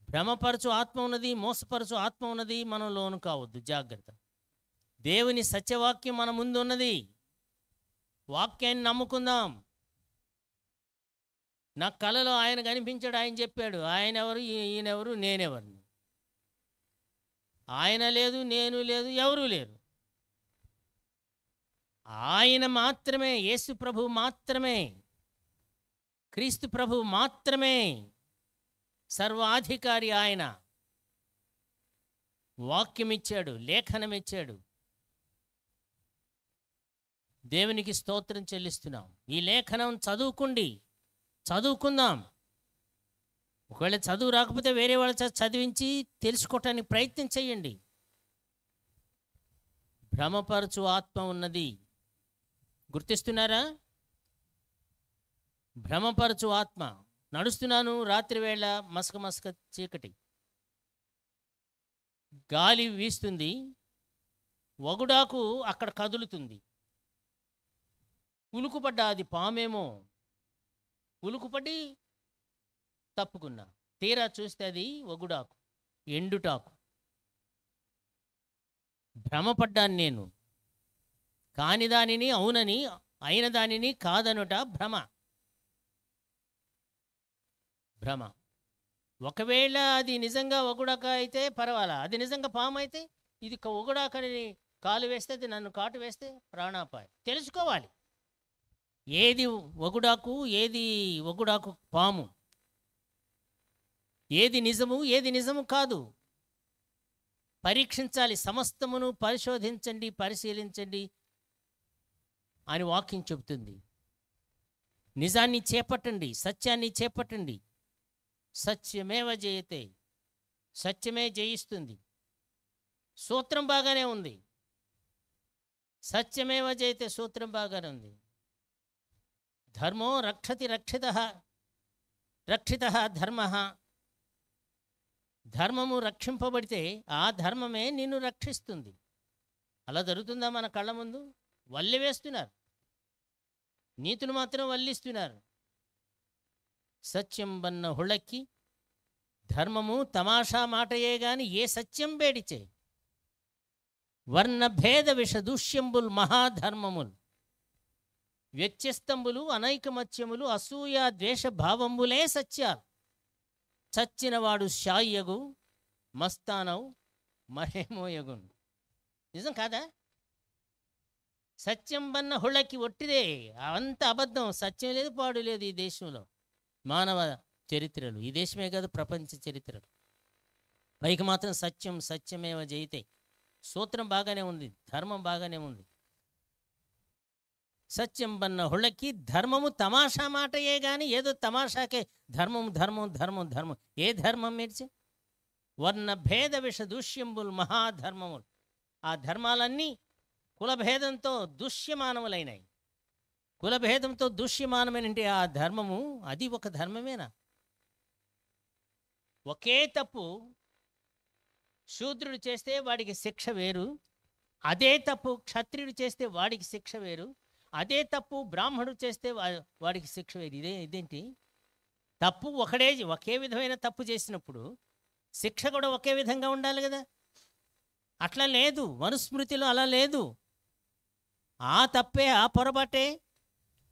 భ్రమపరచు ఆత్మ ఉన్నది, మోసపరచు ఆత్మ ఉన్నది. మనం లోను కావద్దు, జాగ్రత్త. దేవుని సత్యవాక్యం మన ముందు ఉన్నది. వాక్యాన్ని నమ్ముకుందాం. నా కలలో ఆయన కనిపించాడు, ఆయన చెప్పాడు. ఆయన ఎవరు, ఈయనెవరు, నేనెవరిని? ఆయన లేదు, నేను లేదు, ఎవరూ లేరు. ఆయన మాత్రమే, యేసు ప్రభు మాత్రమే, క్రీస్తు ప్రభు మాత్రమే సర్వాధికారి. ఆయన వాక్యం ఇచ్చాడు, లేఖనం ఇచ్చాడు. దేవునికి స్తోత్రం చెల్లిస్తున్నాం. ఈ లేఖనం చదువుకుందాం. ఒకవేళ చదువు రాకపోతే వేరే వాళ్ళ చదివించి తెలుసుకోవటానికి ప్రయత్నం చేయండి. భ్రమపరచు ఆత్మ ఉన్నది, గుర్తిస్తున్నారా? భ్రమపరచు ఆత్మ. నడుస్తున్నాను రాత్రి వేళ, మసక చీకటి, గాలి వీస్తుంది, వగుడాకు అక్కడ కదులుతుంది. ఉలుకుపడ్డా, అది పామేమో. ఉలుకుపడి తప్పుకున్నా, తీరా చూస్తే అది వగుడాకు, ఎండుటాకు. భ్రమపడ్డాను నేను. కాని దానిని అవునని, అయిన దానిని కాదనుట భ్రమ. ఒకవేళ అది నిజంగా వగుడాక అయితే పర్వాలా, అది నిజంగా పాము అయితే, ఇది వగుడాకని కాలు వేస్తే, అది నన్ను కాటు వేస్తే ప్రాణాపాయం. తెలుసుకోవాలి ఏది వగుడాకు, ఏది వగుడాకు పాము, ఏది నిజము కాదు. పరీక్షించాలి. సమస్తమును పరిశోధించండి, పరిశీలించండి అని వాక్యం చెబుతుంది. నిజాన్ని చేపట్టండి, సత్యాన్ని చేపట్టండి. సత్యమేవ జయతే, సత్యమే జయిస్తుంది. సూత్రం బాగానే ఉంది. సత్యమేవ జయతే సూత్రం బాగానే ఉంది. ధర్మో రక్షతి రక్షితః ధర్మః. ధర్మము రక్షింపబడితే ఆ ధర్మమే నిన్ను రక్షిస్తుంది. అలా జరుగుతుందా మన కళ్ళ ముందు? వల్లి వేస్తున్నారు, నీతులు మాత్రం వల్లిస్తున్నారు. సత్యం బన్న హుళక్కి ధర్మము తమాషా మాటయే గాని ఏ సత్యం బేడిచే. వర్ణభేద విషదూష్యంబుల్ మహాధర్మములు, వ్యత్యస్తంబులు, అనైకమత్యములు, అసూయ ద్వేష భావంబులే సత్యాలు. చచ్చినవాడు శాయ్యగు, మస్తానవు మరేమోయగును. నిజం కాదా? సత్యం బన్న హుళ్ళకి ఒట్టిదే, అంత అబద్ధం. సత్యం లేదు, పాడు లేదు ఈ దేశంలో. మానవ చరిత్రలు, ఈ దేశమే కాదు ప్రపంచ చరిత్రలు. పైకి మాత్రం సత్యమేవ జయితే. సూత్రం బాగానే ఉంది, ధర్మం బాగానే ఉంది. సత్యం బన్న హుళ్ళకి ధర్మము తమాషా మాటయే గాని ఏదో తమాషాకే ధర్మం. ఏ ధర్మం మీర్చి? వర్ణభేద విషదూష్యంబుల్ మహాధర్మములు. ఆ ధర్మాలన్నీ కులభేదంతో దుష్యమానములైనాయి. కులభేదంతో దుష్యమానమైనంటే ఆ ధర్మము, అది ఒక ధర్మమేనా? ఒకే తప్పు శూద్రుడు చేస్తే వాడికి శిక్ష వేరు, అదే తప్పు క్షత్రియుడు చేస్తే వాడికి శిక్ష వేరు, అదే తప్పు బ్రాహ్మణుడు చేస్తే వాడికి శిక్ష వేరు. ఇదేంటి? తప్పు ఒకే విధమైన తప్పు చేసినప్పుడు శిక్ష కూడా ఒకే విధంగా ఉండాలి కదా. అట్లా లేదు, మనుస్మృతిలో అలా లేదు. ఆ తప్పే, ఆ పొరపాటే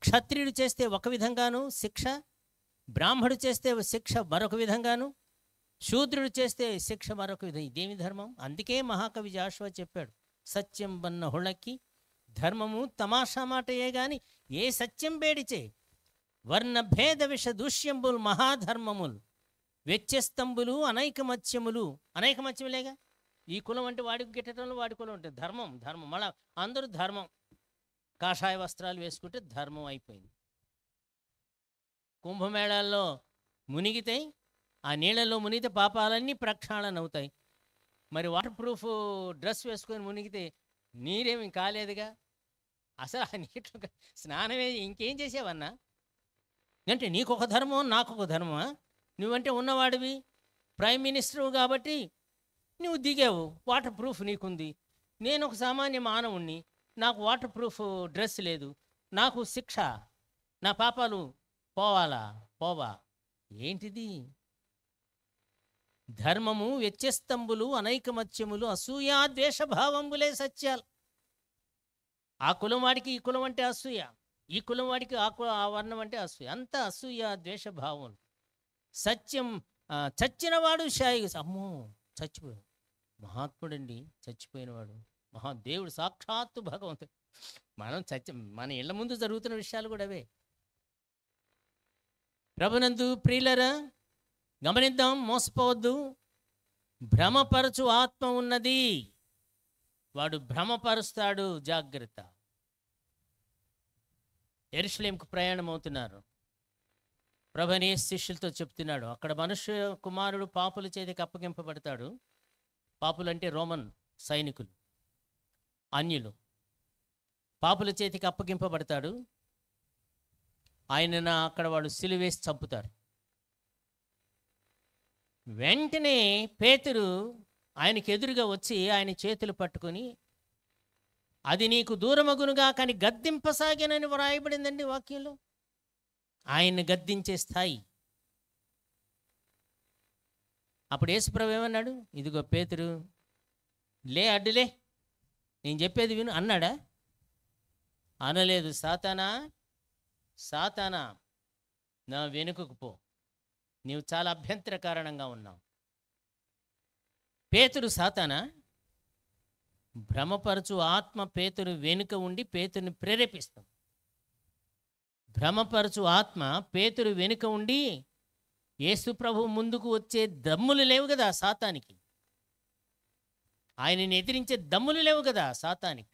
క్షత్రియుడు చేస్తే ఒక విధంగాను శిక్ష, బ్రాహ్మణుడు చేస్తే శిక్ష మరొక విధంగాను, శూద్రుడు చేస్తే శిక్ష మరొక విధం. ఇదేమి ధర్మం? అందుకే మహాకవి జాషువా చెప్పాడు, సత్యం బన్న హుళ్ళకి ధర్మము తమాషా మాటయే గాని ఏ సత్యం బేడిచే. వర్ణభేద విషదూష్యంబులు మహాధర్మములు, వ్యత్యస్తంబులు, అనైకమత్యములేగా. ఈ కులం అంటే వాడికి గిట్టడంలో వాడి కులం అంటే ధర్మం. మళ్ళా అందరూ ధర్మం. కాషాయ వస్త్రాలు వేసుకుంటే ధర్మం అయిపోయింది. కుంభమేళాల్లో మునిగితే, ఆ నీళ్ళల్లో మునిగితే పాపాలన్నీ ప్రక్షాళన అవుతాయి. మరి వాటర్ ప్రూఫ్ డ్రెస్ వేసుకొని మునిగితే నీరేమి కాలేదుగా. అసలు ఆ నీటిలో స్నానమే, ఇంకేం చేసావన్నా? అంటే నీకొక ధర్మం, నాకొక ధర్మమా? నువ్వంటే ఉన్నవాడివి, ప్రైమ్ మినిస్టరు కాబట్టి నువ్వు దిగావు, వాటర్ ప్రూఫ్ నీకుంది. నేను ఒక సామాన్య మానవుణ్ణి, నాకు వాటర్ ప్రూఫ్ డ్రెస్ లేదు. నాకు శిక్ష, నా పాపాలు పోవాలా పోవా? ఏంటిది? ధర్మము వ్యత్యస్తంబులు అనైకమత్యములు అసూయా ద్వేషభావంబులే సత్యాలు. ఆ కులం వాడికి ఈ కులం అంటే అసూయ, ఈ కులం వాడికి ఆ వర్ణం అంటే అసూయ, అంతా అసూయ ద్వేషభావం. సత్యం చచ్చినవాడు శాయి. అమ్మో, చచ్చిపోయాడు మహాత్ముడండి, చచ్చిపోయినవాడు మహాదేవుడు, సాక్షాత్తు భగవంతుడు. మన ఇళ్ల ముందు జరుగుతున్న విషయాలు కూడా అవే. ప్రభునందు ప్రియులరా, గమనిద్దాం, మోసపోవద్దు. భ్రమపరచు ఆత్మ ఉన్నది, వాడు భ్రమపరుస్తాడు, జాగ్రత్త. యెరూషలేముకు ప్రయాణం అవుతున్నారు. ప్రభుని శిష్యులతో చెప్తున్నాడు, అక్కడ మనుష్య కుమారుడు పాపుల చేతికి అప్పగింపబడతాడు. పాపులు అంటే రోమన్ సైనికులు, అన్యులు. పాపుల చేతికి అప్పగింపబడతాడు. ఆయనను అక్కడ వాడు సిలువేసి చంపుతారు. వెంటనే పేతురు ఆయనకి ఎదురుగా వచ్చి ఆయన చేతులు పట్టుకొని, అది నీకు దూరమగునుగా కానీ గద్దింపసాగానని వ్రాయబడిందండి వాక్యంలో. ఆయన్ని గద్దించే స్థాయి. అప్పుడు యేసుప్రభు ఏమన్నాడు? ఇదిగో పేతురు, లే, అడ్డులే, నేను చెప్పేది విను అన్నాడా? అనలేదు. సాతానా, సాతానా, నా వెనుకకు పో, నీవు చాలా అభ్యంతర కారణంగా ఉన్నావు. పేతురు సాతానా? భ్రమపరచు ఆత్మ పేతురు వెనుక ఉండి పేతురుని ప్రేరేపిస్తాం. భ్రమపరచు ఆత్మ పేతురు వెనుక ఉండి యేసు ప్రభు ముందుకు వచ్చే దమ్ములు లేవు కదా సాతానికి, ఆయనని ఎదిరించే దమ్ములు లేవు కదా సాతానికి.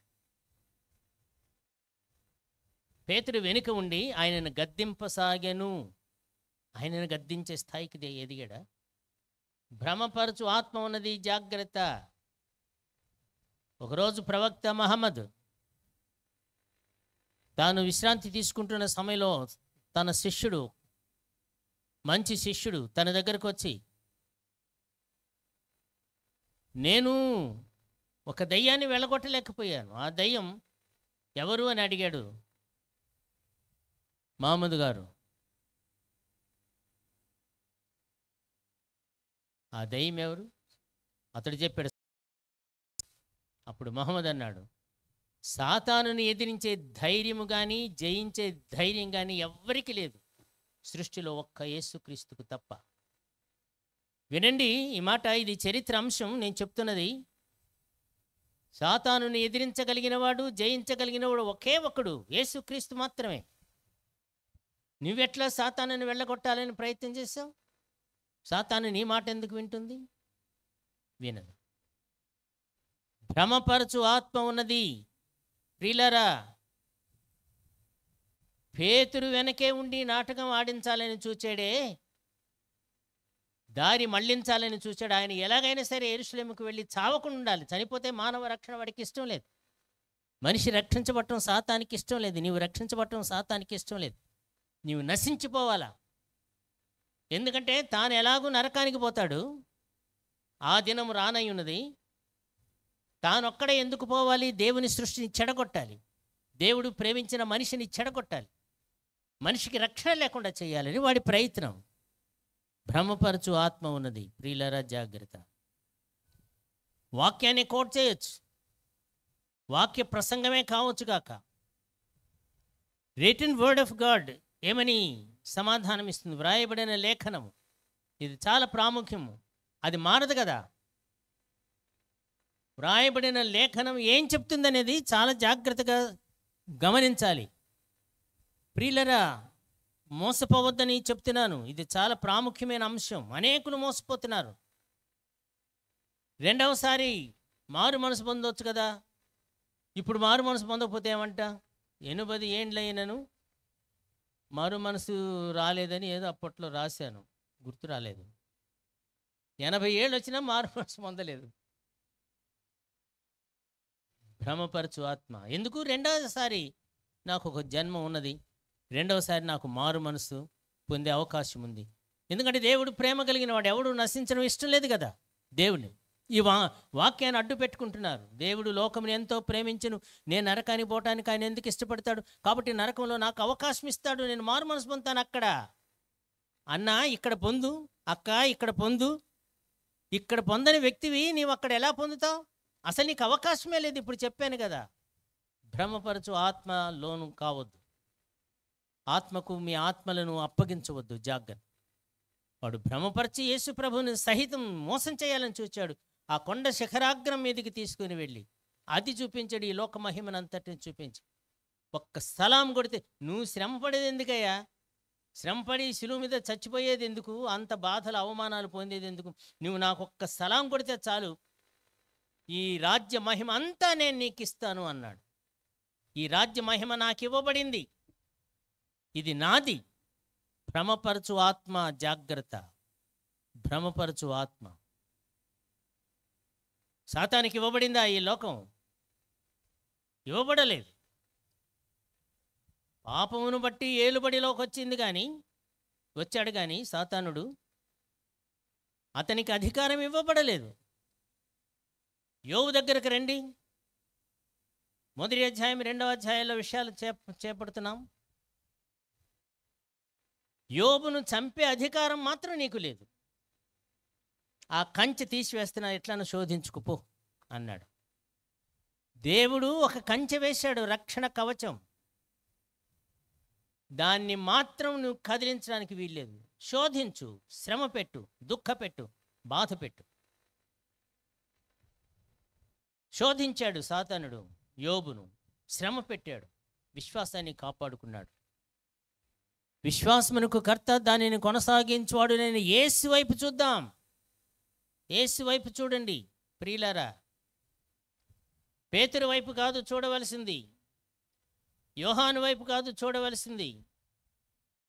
పేతురు వెనుక ఉండి ఆయనను గద్దింపసాగెను. ఆయనను గద్దించే స్థాయికి ఎదిగాడా? భ్రమపరచు ఆత్మ ఉన్నది, జాగ్రత్త. ఒకరోజు ప్రవక్త మహమ్మద్ తాను విశ్రాంతి తీసుకుంటున్న సమయంలో తన శిష్యుడు, మంచి శిష్యుడు తన దగ్గరకు వచ్చి, నేను ఒక దయ్యాన్ని వెళ్ళగొట్టలేకపోయాను, ఆ దయ్యం ఎవరు అని అడిగాడు. మహమ్మద్ గారు, ఆ దయ్యం ఎవరు? అతడు చెప్పాడు. అప్పుడు మహమ్మద్ అన్నాడు, సాతానుని ఎదిరించే ధైర్యము కానీ జయించే ధైర్యం కానీ ఎవ్వరికీ లేదు సృష్టిలో, ఒక్క యేసుక్రీస్తుకు తప్ప. వినండి ఈ మాట, ఇది చరిత్ర అంశం నేను చెప్తున్నది. సాతానుని ఎదిరించగలిగిన వాడు, జయించగలిగిన వాడు ఒకే ఒక్కడు, యేసుక్రీస్తు మాత్రమే. నువ్వెట్లా సాతానుని వెళ్ళగొట్టాలని ప్రయత్నం చేశావు? సాతాను నీ మాట ఎందుకు వింటుంది? వినదు. భ్రమపరచు ఆత్మ ఉన్నది. ప్రియులారా, పేతురు వెనకే ఉండి నాటకం ఆడించాలని చూచాడే, దారి మళ్లించాలని చూచాడు. ఆయన ఎలాగైనా సరే యెరూషలేముకు వెళ్ళి చావకుండా ఉండాలి. చనిపోతే మానవ రక్షణ వాడికి ఇష్టం లేదు. మనిషి రక్షించబడటం సాతానికి ఇష్టం లేదు. నీవు రక్షించబడటం సాతానికి ఇష్టం లేదు. నీవు నశించిపోవాలా. ఎందుకంటే తాను ఎలాగూ నరకానికి పోతాడు, ఆ దినం రానయ్యున్నది. తానొక్కడే ఎందుకు పోవాలి? దేవుని సృష్టిని చెడగొట్టాలి, దేవుడు ప్రేమించిన మనిషిని చెడగొట్టాలి, మనిషికి రక్షణ లేకుండా చేయాలని వాడి ప్రయత్నం. భ్రమపరచు ఆత్మ ఉన్నది. ప్రియులారా, జాగ్రత్త. వాక్యాన్ని కోట్ చేయొచ్చు, వాక్య ప్రసంగమే కావచ్చు కాక, రిటన్ వర్డ్ ఆఫ్ గాడ్ ఏమని సమాధానం ఇస్తుంది? వ్రాయబడిన లేఖనము. ఇది చాలా ప్రాముఖ్యము, అది మారదు కదా. వ్రాయబడిన లేఖనం ఏం చెప్తుందనేది చాలా జాగ్రత్తగా గమనించాలి. ప్రియులరా, మోసపోవద్దని చెప్తున్నాను. ఇది చాలా ప్రాముఖ్యమైన అంశం. అనేకులు మోసపోతున్నారు. రెండవసారి మారు మనసు పొందవచ్చు కదా. ఇప్పుడు మారు మనసు పొందకపోతే ఏమంట? 80 ఏండ్లైనను మారు మనసు రాలేదని ఏదో అప్పట్లో రాశాను, గుర్తు రాలేదు. 80 ఏళ్ళు వచ్చినా మారు మనసు పొందలేదు. భ్రమపరచు ఆత్మ. ఎందుకు? రెండవసారి నాకు ఒక జన్మ ఉన్నది, రెండవసారి నాకు మారు మనసు పొందే అవకాశం ఉంది. ఎందుకంటే దేవుడు ప్రేమ కలిగిన వాడు, ఎవడు నశించడం ఇష్టం లేదు కదా దేవుని. ఈ వాక్యాన్ని అడ్డు పెట్టుకుంటున్నారు. దేవుడు లోకముని ఎంతో ప్రేమించును, నేను నరకానికి పోవటానికి ఆయన ఎందుకు ఇష్టపడతాడు, కాబట్టి నరకంలో నాకు అవకాశం ఇస్తాడు, నేను మారు మనసు పొందుతాను. అక్కడ అన్న ఇక్కడ పొందు, అక్క ఇక్కడ పొందు. ఇక్కడ పొందని వ్యక్తివి నీవు అక్కడ ఎలా పొందుతావు? అసలు నీకు అవకాశమే లేదు. ఇప్పుడు చెప్పాను కదా, భ్రమపరచు ఆత్మ లోను కావద్దు, ఆత్మకు మీ ఆత్మలను అప్పగించవద్దు. జాగ్రత్త. వాడు భ్రమపరిచి యేసు ప్రభువుని సహితం మోసం చేయాలని చూచాడు. ఆ కొండ శిఖరాగ్రం మీదకి తీసుకుని వెళ్ళి అది చూపించాడు, ఈ లోక మహిమనంతటిని చూపించి. ఒక్క సలాం కొడితే, నువ్వు శ్రమపడేది ఎందుకయ్యా? శ్రమపడి శిలువ మీద చచ్చిపోయేది ఎందుకు? అంత బాధలు అవమానాలు పొందేది ఎందుకు? నువ్వు నాకు ఒక్క సలాం కొడితే చాలు, ఈ రాజ్య మహిమ అంతా నేను నీకు ఇస్తాను అన్నాడు. ఈ రాజ్య మహిమ నాకు ఇవ్వబడింది, ఇది నాది. భ్రమపరచు ఆత్మ జాగ్రత్త. భ్రమపరచు ఆత్మ సాతానికి ఇవ్వబడిందా? ఈ లోకం ఇవ్వబడలేదు. పాపమును బట్టి ఏలుబడిలోకి వచ్చింది కానీ వచ్చాడు కానీ సాతానుడు, అతనికి అధికారం ఇవ్వబడలేదు. యోబు దగ్గరకు రండి, 1వ అధ్యాయం 2వ అధ్యాయంలో విషయాలు చేపడుతున్నాం. యోబును చంపే అధికారం మాత్రం నీకు లేదు. ఆ కంచె తీసివేస్తున్నా, ఎట్లను శోధించుకుపో అన్నాడు. దేవుడు ఒక కంచె వేశాడు, రక్షణ కవచం. దాన్ని మాత్రం నువ్వు కదిలించడానికి వీల్లేదు. శోధించు, శ్రమ పెట్టు, దుఃఖపెట్టు, బాధ పెట్టు. శోధించాడు సాతానుడు యోబును, శ్రమ పెట్టాడు, విశ్వాసాన్ని కాపాడుకున్నాడు. విశ్వాసమునకు కర్త, దానిని కొనసాగించువాడు నేను. యేసు వైపు చూద్దాం. యేసు వైపు చూడండి ప్రియులారా. పేతురు వైపు కాదు చూడవలసింది, యోహాను వైపు కాదు చూడవలసింది,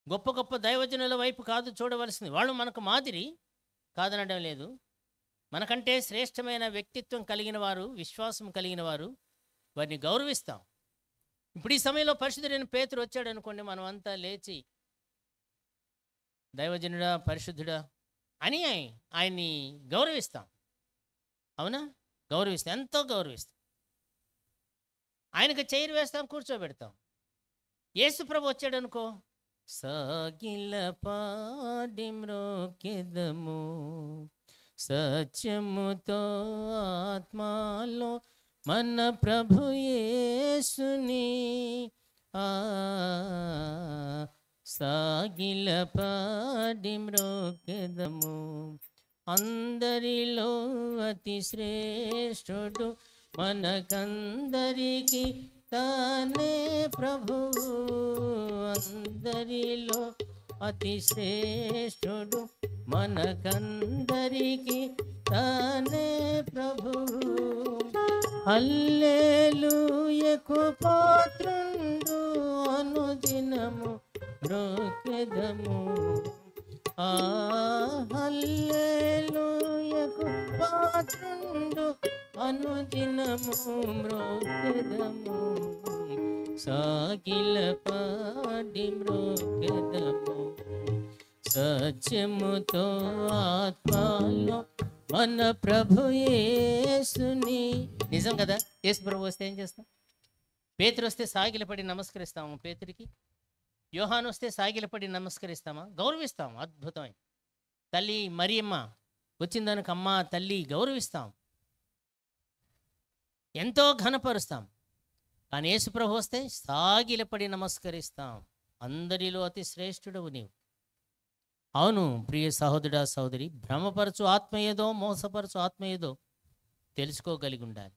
గొప్ప గొప్ప దైవజనుల వైపు కాదు చూడవలసింది. వాళ్ళు మనకు మాదిరి కాదనడం లేదు. మనకంటే శ్రేష్టమైన వ్యక్తిత్వం కలిగిన వారు, విశ్వాసం కలిగిన వారు, వారిని గౌరవిస్తాం. ఇప్పుడు ఈ సమయంలో పరిశుద్ధుడైన పేతురు వచ్చాడు అనుకోండి, మనం అంతా లేచి దైవజనుడా, పరిశుద్ధుడా అని ఆయన్ని గౌరవిస్తాం. అవునా? గౌరవిస్తాం, ఎంతో గౌరవిస్తాం. ఆయనకు చైర్ వేస్తాం, కూర్చోబెడతాం. యేసు ప్రభు వచ్చాడు అనుకో, సాగిల పాడి మ్రోకెదము సత్యముతో ఆత్మలో మన ప్రభు యేసుని సాగిల పాడి మ్రోకెదము. అందరిలో అతి శ్రేష్ఠుడు, మనకందరికి తానే ప్రభువు. అందరిలో అతి శ్రేష్ఠుడు, మనకందరికి తానే ప్రభువు. హల్లెలూయకు పాత్రుండు, అనుదినము మ్రోకెదము. హల్లెలూయకు పాత్రుండు, అనుదినము మ్రోకెదము. సాగిల పాడి మ్రోకెదము. సత్యముతో ఆత్మలో మన ప్రభు యేసుని. నిజం కదా? యేసు ప్రభు వస్తే ఏం చేస్తాం? పేతురు వస్తే సాగిలపడి నమస్కరిస్తాము పేతురికి. యోహాను వస్తే సాగిలపడి నమస్కరిస్తామా? గౌరవిస్తాం. అద్భుతమైన తల్లి మరియమ్మ వచ్చిందానికి అమ్మ తల్లి గౌరవిస్తాం, ఎంతో ఘనపరుస్తాం. కానీ యేసు ప్రభు వస్తే సాగిలపడి నమస్కరిస్తాం. అందరిలో అతి శ్రేష్ఠుడవు నీవు. అవును ప్రియ సహోదరుడా, సహోదరి, భ్రమపరచు ఆత్మ ఏదో, మోసపరచు ఆత్మ ఏదో తెలుసుకోగలిగి ఉండాలి.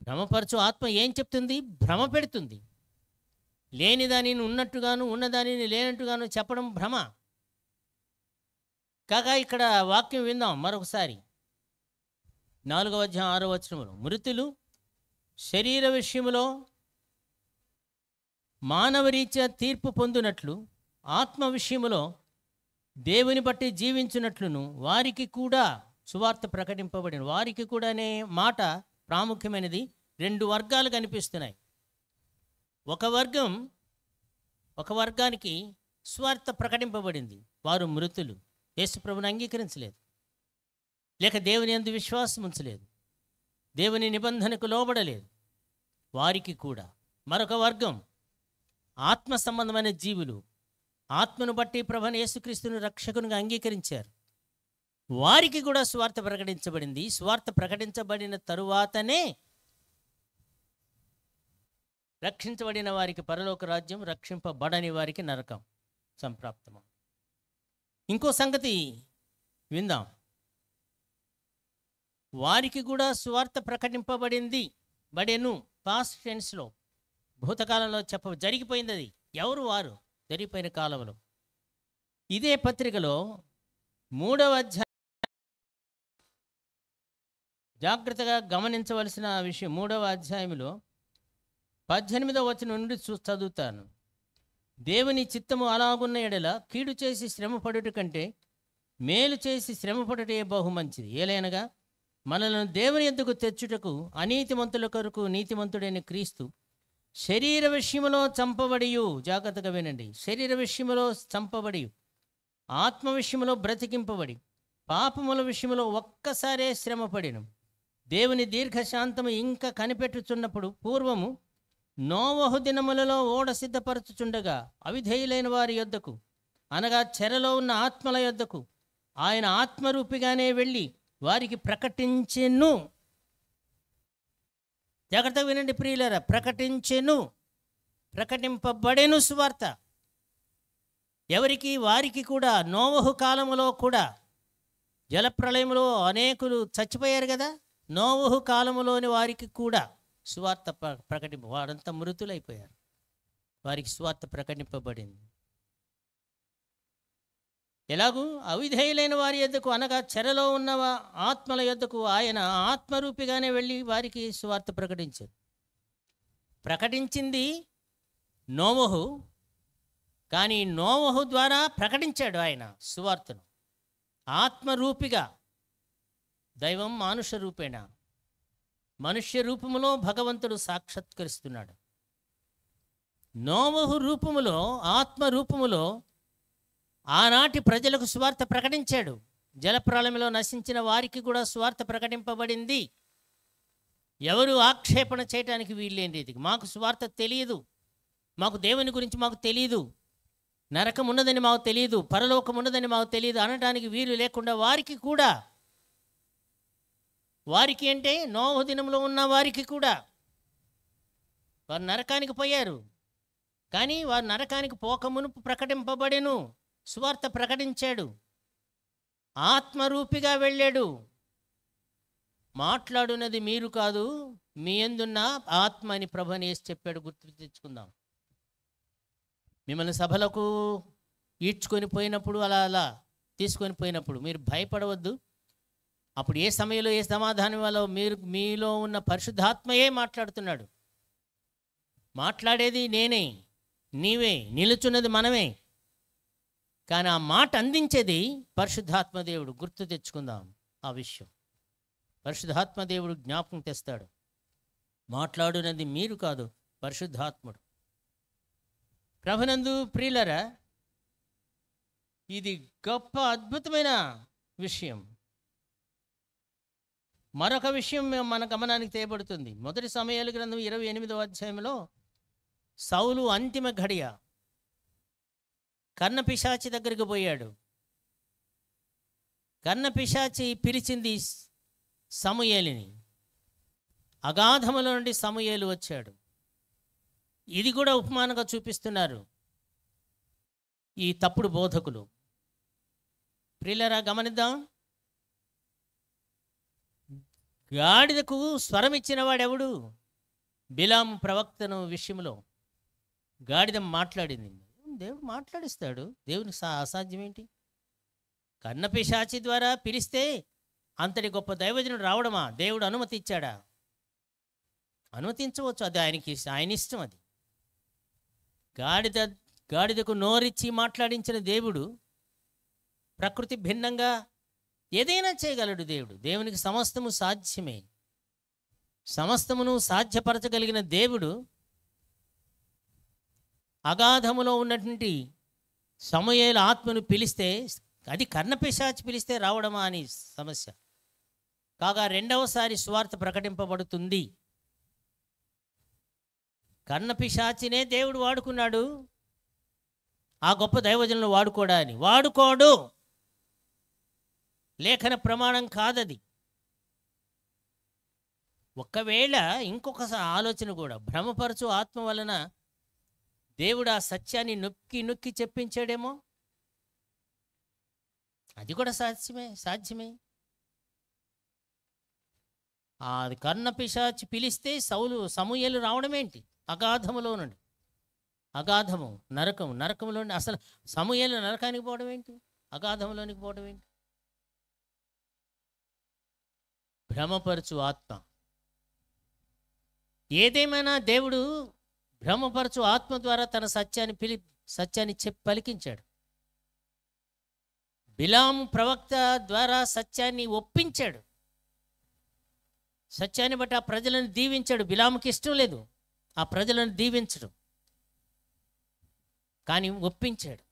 భ్రమపరచు ఆత్మ ఏం చెప్తుంది? భ్రమ పెడుతుంది. లేని దానిని ఉన్నట్టుగాను, ఉన్నదానిని లేనట్టుగాను చెప్పడం భ్రమ. కాగా ఇక్కడ వాక్యం విందాం మరొకసారి. 4వ అధ్యాయం 6వ వచనములో, మృతులు శరీర విషయములో మానవరీత్యా తీర్పు పొందినట్లు, ఆత్మ విషయములో దేవుని బట్టి జీవించినట్లును వారికి కూడా సువార్త ప్రకటింపబడిన. వారికి కూడా అనే మాట ప్రాముఖ్యమైనది. 2 వర్గాలు కనిపిస్తున్నాయి. ఒక వర్గానికి సువార్త ప్రకటింపబడింది, వారు మృతులు, యేసు ప్రభువుని అంగీకరించలేదు. లేక దేవుని యందు విశ్వాసం ఉంచలేదు, దేవుని నిబంధనకు లోబడలేదు, వారికి కూడా మరొక వర్గం ఆత్మ సంబంధమైన జీవులు ఆత్మను బట్టి ప్రభువైన యేసుక్రీస్తును రక్షకునిగా అంగీకరించారు. వారికి కూడా సువార్త ప్రకటించబడింది. సువార్త ప్రకటించబడిన తరువాతనే రక్షించబడిన వారికి పరలోక రాజ్యం, రక్షింపబడని వారికి నరకం సంప్రాప్తము. ఇంకో సంగతి విందాం. వారికి కూడా సువార్త ప్రకటింపబడింది, బడెను పాస్ట్ టెన్స్లో, భూతకాలంలో జరిగిపోయింది. అది ఎవరు? వారు జరిగిపోయిన కాలంలో. ఇదే పత్రికలో 3వ అధ్యాయం జాగ్రత్తగా గమనించవలసిన విషయం. 3వ అధ్యాయంలో 18వ వచనం నుండి చదువుతాను. దేవుని చిత్తము అలాగున్న ఎడల కీడు చేసి శ్రమపడుట కంటే మేలు చేసి శ్రమపడుటే బహుమంచిది. ఏలైనగా మనలను దేవుని యొద్దకు తెచ్చుటకు అనీతిమంతుల కొరకు నీతిమంతుడైన క్రీస్తు శరీర విషయములో చంపబడియు, జాగ్రత్తగా వినండి, శరీర విషయములో చంపబడి ఆత్మ విషయములో బ్రతికింపబడి పాపముల విషయములో ఒక్కసారే శ్రమపడిను. దేవుని దీర్ఘశాంతము ఇంకా కనిపెట్టుచున్నప్పుడు పూర్వము నోవహు దినములలో ఓడ సిద్ధపరచుచుండగా అవిధేయులైన వారి యొద్దకు, అనగా చెరలో ఉన్న ఆత్మల యొద్దకు ఆయన ఆత్మరూపిగానే వెళ్ళి వారికి ప్రకటించెను. జాగ్రత్తగా వినండి ప్రియులారా, ప్రకటించెను, ప్రకటింపబడెను సువార్త. ఎవరికి? వారికి కూడా. నోవహు కాలములో కూడా జలప్రళయములో అనేకులు చచ్చిపోయారు కదా, నోవహు కాలములోని వారికి కూడా సువార్త ప్రకటింప, వారంతా మృతులైపోయారు, వారికి సువార్త ప్రకటింపబడింది. ఎలాగూ? అవిధేయులైన వారి యొద్దకు, అనగా చెరలో ఉన్న ఆత్మల యొద్దకు ఆయన ఆత్మరూపిగానే వెళ్ళి వారికి సువార్త ప్రకటించారు. ప్రకటించింది నోవహు, కానీ నోవహు ద్వారా ప్రకటించాడు ఆయన సువార్తను ఆత్మరూపిగా. దైవం మానుష రూపేణ, మనుష్య రూపములో భగవంతుడు సాక్షాత్కరిస్తున్నాడు. నోవహు రూపములో, ఆత్మ రూపములో ఆనాటి ప్రజలకు సువార్త ప్రకటించాడు. జలప్రళయంలో నశించిన వారికి కూడా సువార్త ప్రకటింపబడింది. ఎవరు ఆక్షేపణ చేయడానికి వీల్లేనిది. మాకు సువార్త తెలియదు, మాకు దేవుని గురించి మాకు తెలియదు, నరకం ఉన్నదని మాకు తెలియదు, పరలోకం ఉన్నదని మాకు తెలియదు అనడానికి వీలు లేకుండా వారికి కూడా, వారికి అంటే నోవహు దినంలో ఉన్న వారికి కూడా, వారు నరకానికి పోయారు, కానీ వారు నరకానికి పోకమునుపు ప్రకటింపబడెను. సువార్త ప్రకటించాడు, ఆత్మరూపిగా వెళ్ళాడు. మాట్లాడున్నది మీరు కాదు, మీ యందున్న ఆత్మ అని ప్రభువుని యేసు చెప్పాడు. గుర్తు తెచ్చుకుందాం. మిమ్మల్ని సభలకు ఈడ్చుకొని పోయినప్పుడు, అలా తీసుకొని పోయినప్పుడు మీరు భయపడవద్దు. అప్పుడు ఏ సమయంలో ఏ సమాధానం వల్ల మీలో ఉన్న పరిశుద్ధాత్మయే మాట్లాడుతున్నాడు. మాట్లాడేది నేనే, నీవే, నిలుచున్నది మనమే, కానీ ఆ మాట అందించేది పరిశుద్ధాత్మదేవుడు. గుర్తు తెచ్చుకుందాం ఆ విషయం. పరిశుద్ధాత్మదేవుడు జ్ఞాపకం తెస్తాడు. మాట్లాడునది మీరు కాదు, పరిశుద్ధాత్ముడు. ప్రభునందు ప్రియులరా, ఇది గొప్ప అద్భుతమైన విషయం. మరొక విషయం మన గమనానికి తేబడుతుంది. మొదటి సమయాల గ్రంథం 28వ అధ్యాయంలో సౌలు అంతిమ ఘడియ కర్ణపిశాచి దగ్గరికి పోయాడు. కర్ణపిశాచి పిలిచింది సమూయేలుని. అగాధముల నుండి సమూయేలు వచ్చాడు. ఇది కూడా ఉపమానంగా చూపిస్తున్నారు ఈ తప్పుడు బోధకులు. ప్రియులారా, గమనిద్దాం. గాడిదకు స్వరం ఇచ్చిన వాడెవడు? బిలాము ప్రవక్తను విషయంలో గాడిద మాట్లాడింది. దేవుడు మాట్లాడిస్తాడు, దేవునికి అసాధ్యం ఏంటి? కర్ణపిశాచి ద్వారా పిలిస్తే అంతటి గొప్ప దైవజనుడు రావడమా? దేవుడు అనుమతి ఇచ్చాడా? అనుమతించవచ్చు, అది ఆయన ఇష్టం. అది గాడిదకు నోరిచ్చి మాట్లాడించిన దేవుడు ప్రకృతి భిన్నంగా ఏదైనా చేయగలడు. దేవునికి సమస్తము సాధ్యమే. సమస్తమును సాధ్యపరచగలిగిన దేవుడు అగాధములో ఉన్నటువంటి సమూయేలు ఆత్మను పిలిస్తే, అది కర్ణపిశాచి పిలిస్తే రావడమా అని సమస్య. కాగా రెండవసారి సువార్త ప్రకటింపబడుతుంది. కన్నపిశాచినే దేవుడు వాడుకున్నాడు ఆ గొప్ప దైవజనులను వాడుకోడా అని. వాడుకోడు, లేఖన ప్రమాణం కాదది. ఒకవేళ ఇంకొక ఆలోచన కూడా, భ్రమపరచు ఆత్మ వలన దేవుడు ఆ సత్యాన్ని నొక్కి నొక్కి చెప్పించాడేమో. అది కూడా సాధ్యమే. అది కన్నపిశాచి పిలిస్తే సమూయేలు రావడం ఏంటి? అగాధములో నుండి, అగాధము నరకములో నుండి. అసలు సమూయేలు నరకానికి పోవడం ఏంటి? అగాధములోనికి పోవడం ఏంటి? భ్రమపరచు ఆత్మ. ఏదేమైనా దేవుడు భ్రమపరచు ఆత్మ ద్వారా తన సత్యాన్ని పలికించాడు. బిలాము ప్రవక్త ద్వారా సత్యాన్ని ఒప్పించాడు. సత్యాన్ని బట్టి ఆ ప్రజలను దీవించాడు. బిలాముకి ఇష్టం లేదు ఆ ప్రజలను దీవించడం, కానీ ఒప్పించాడు.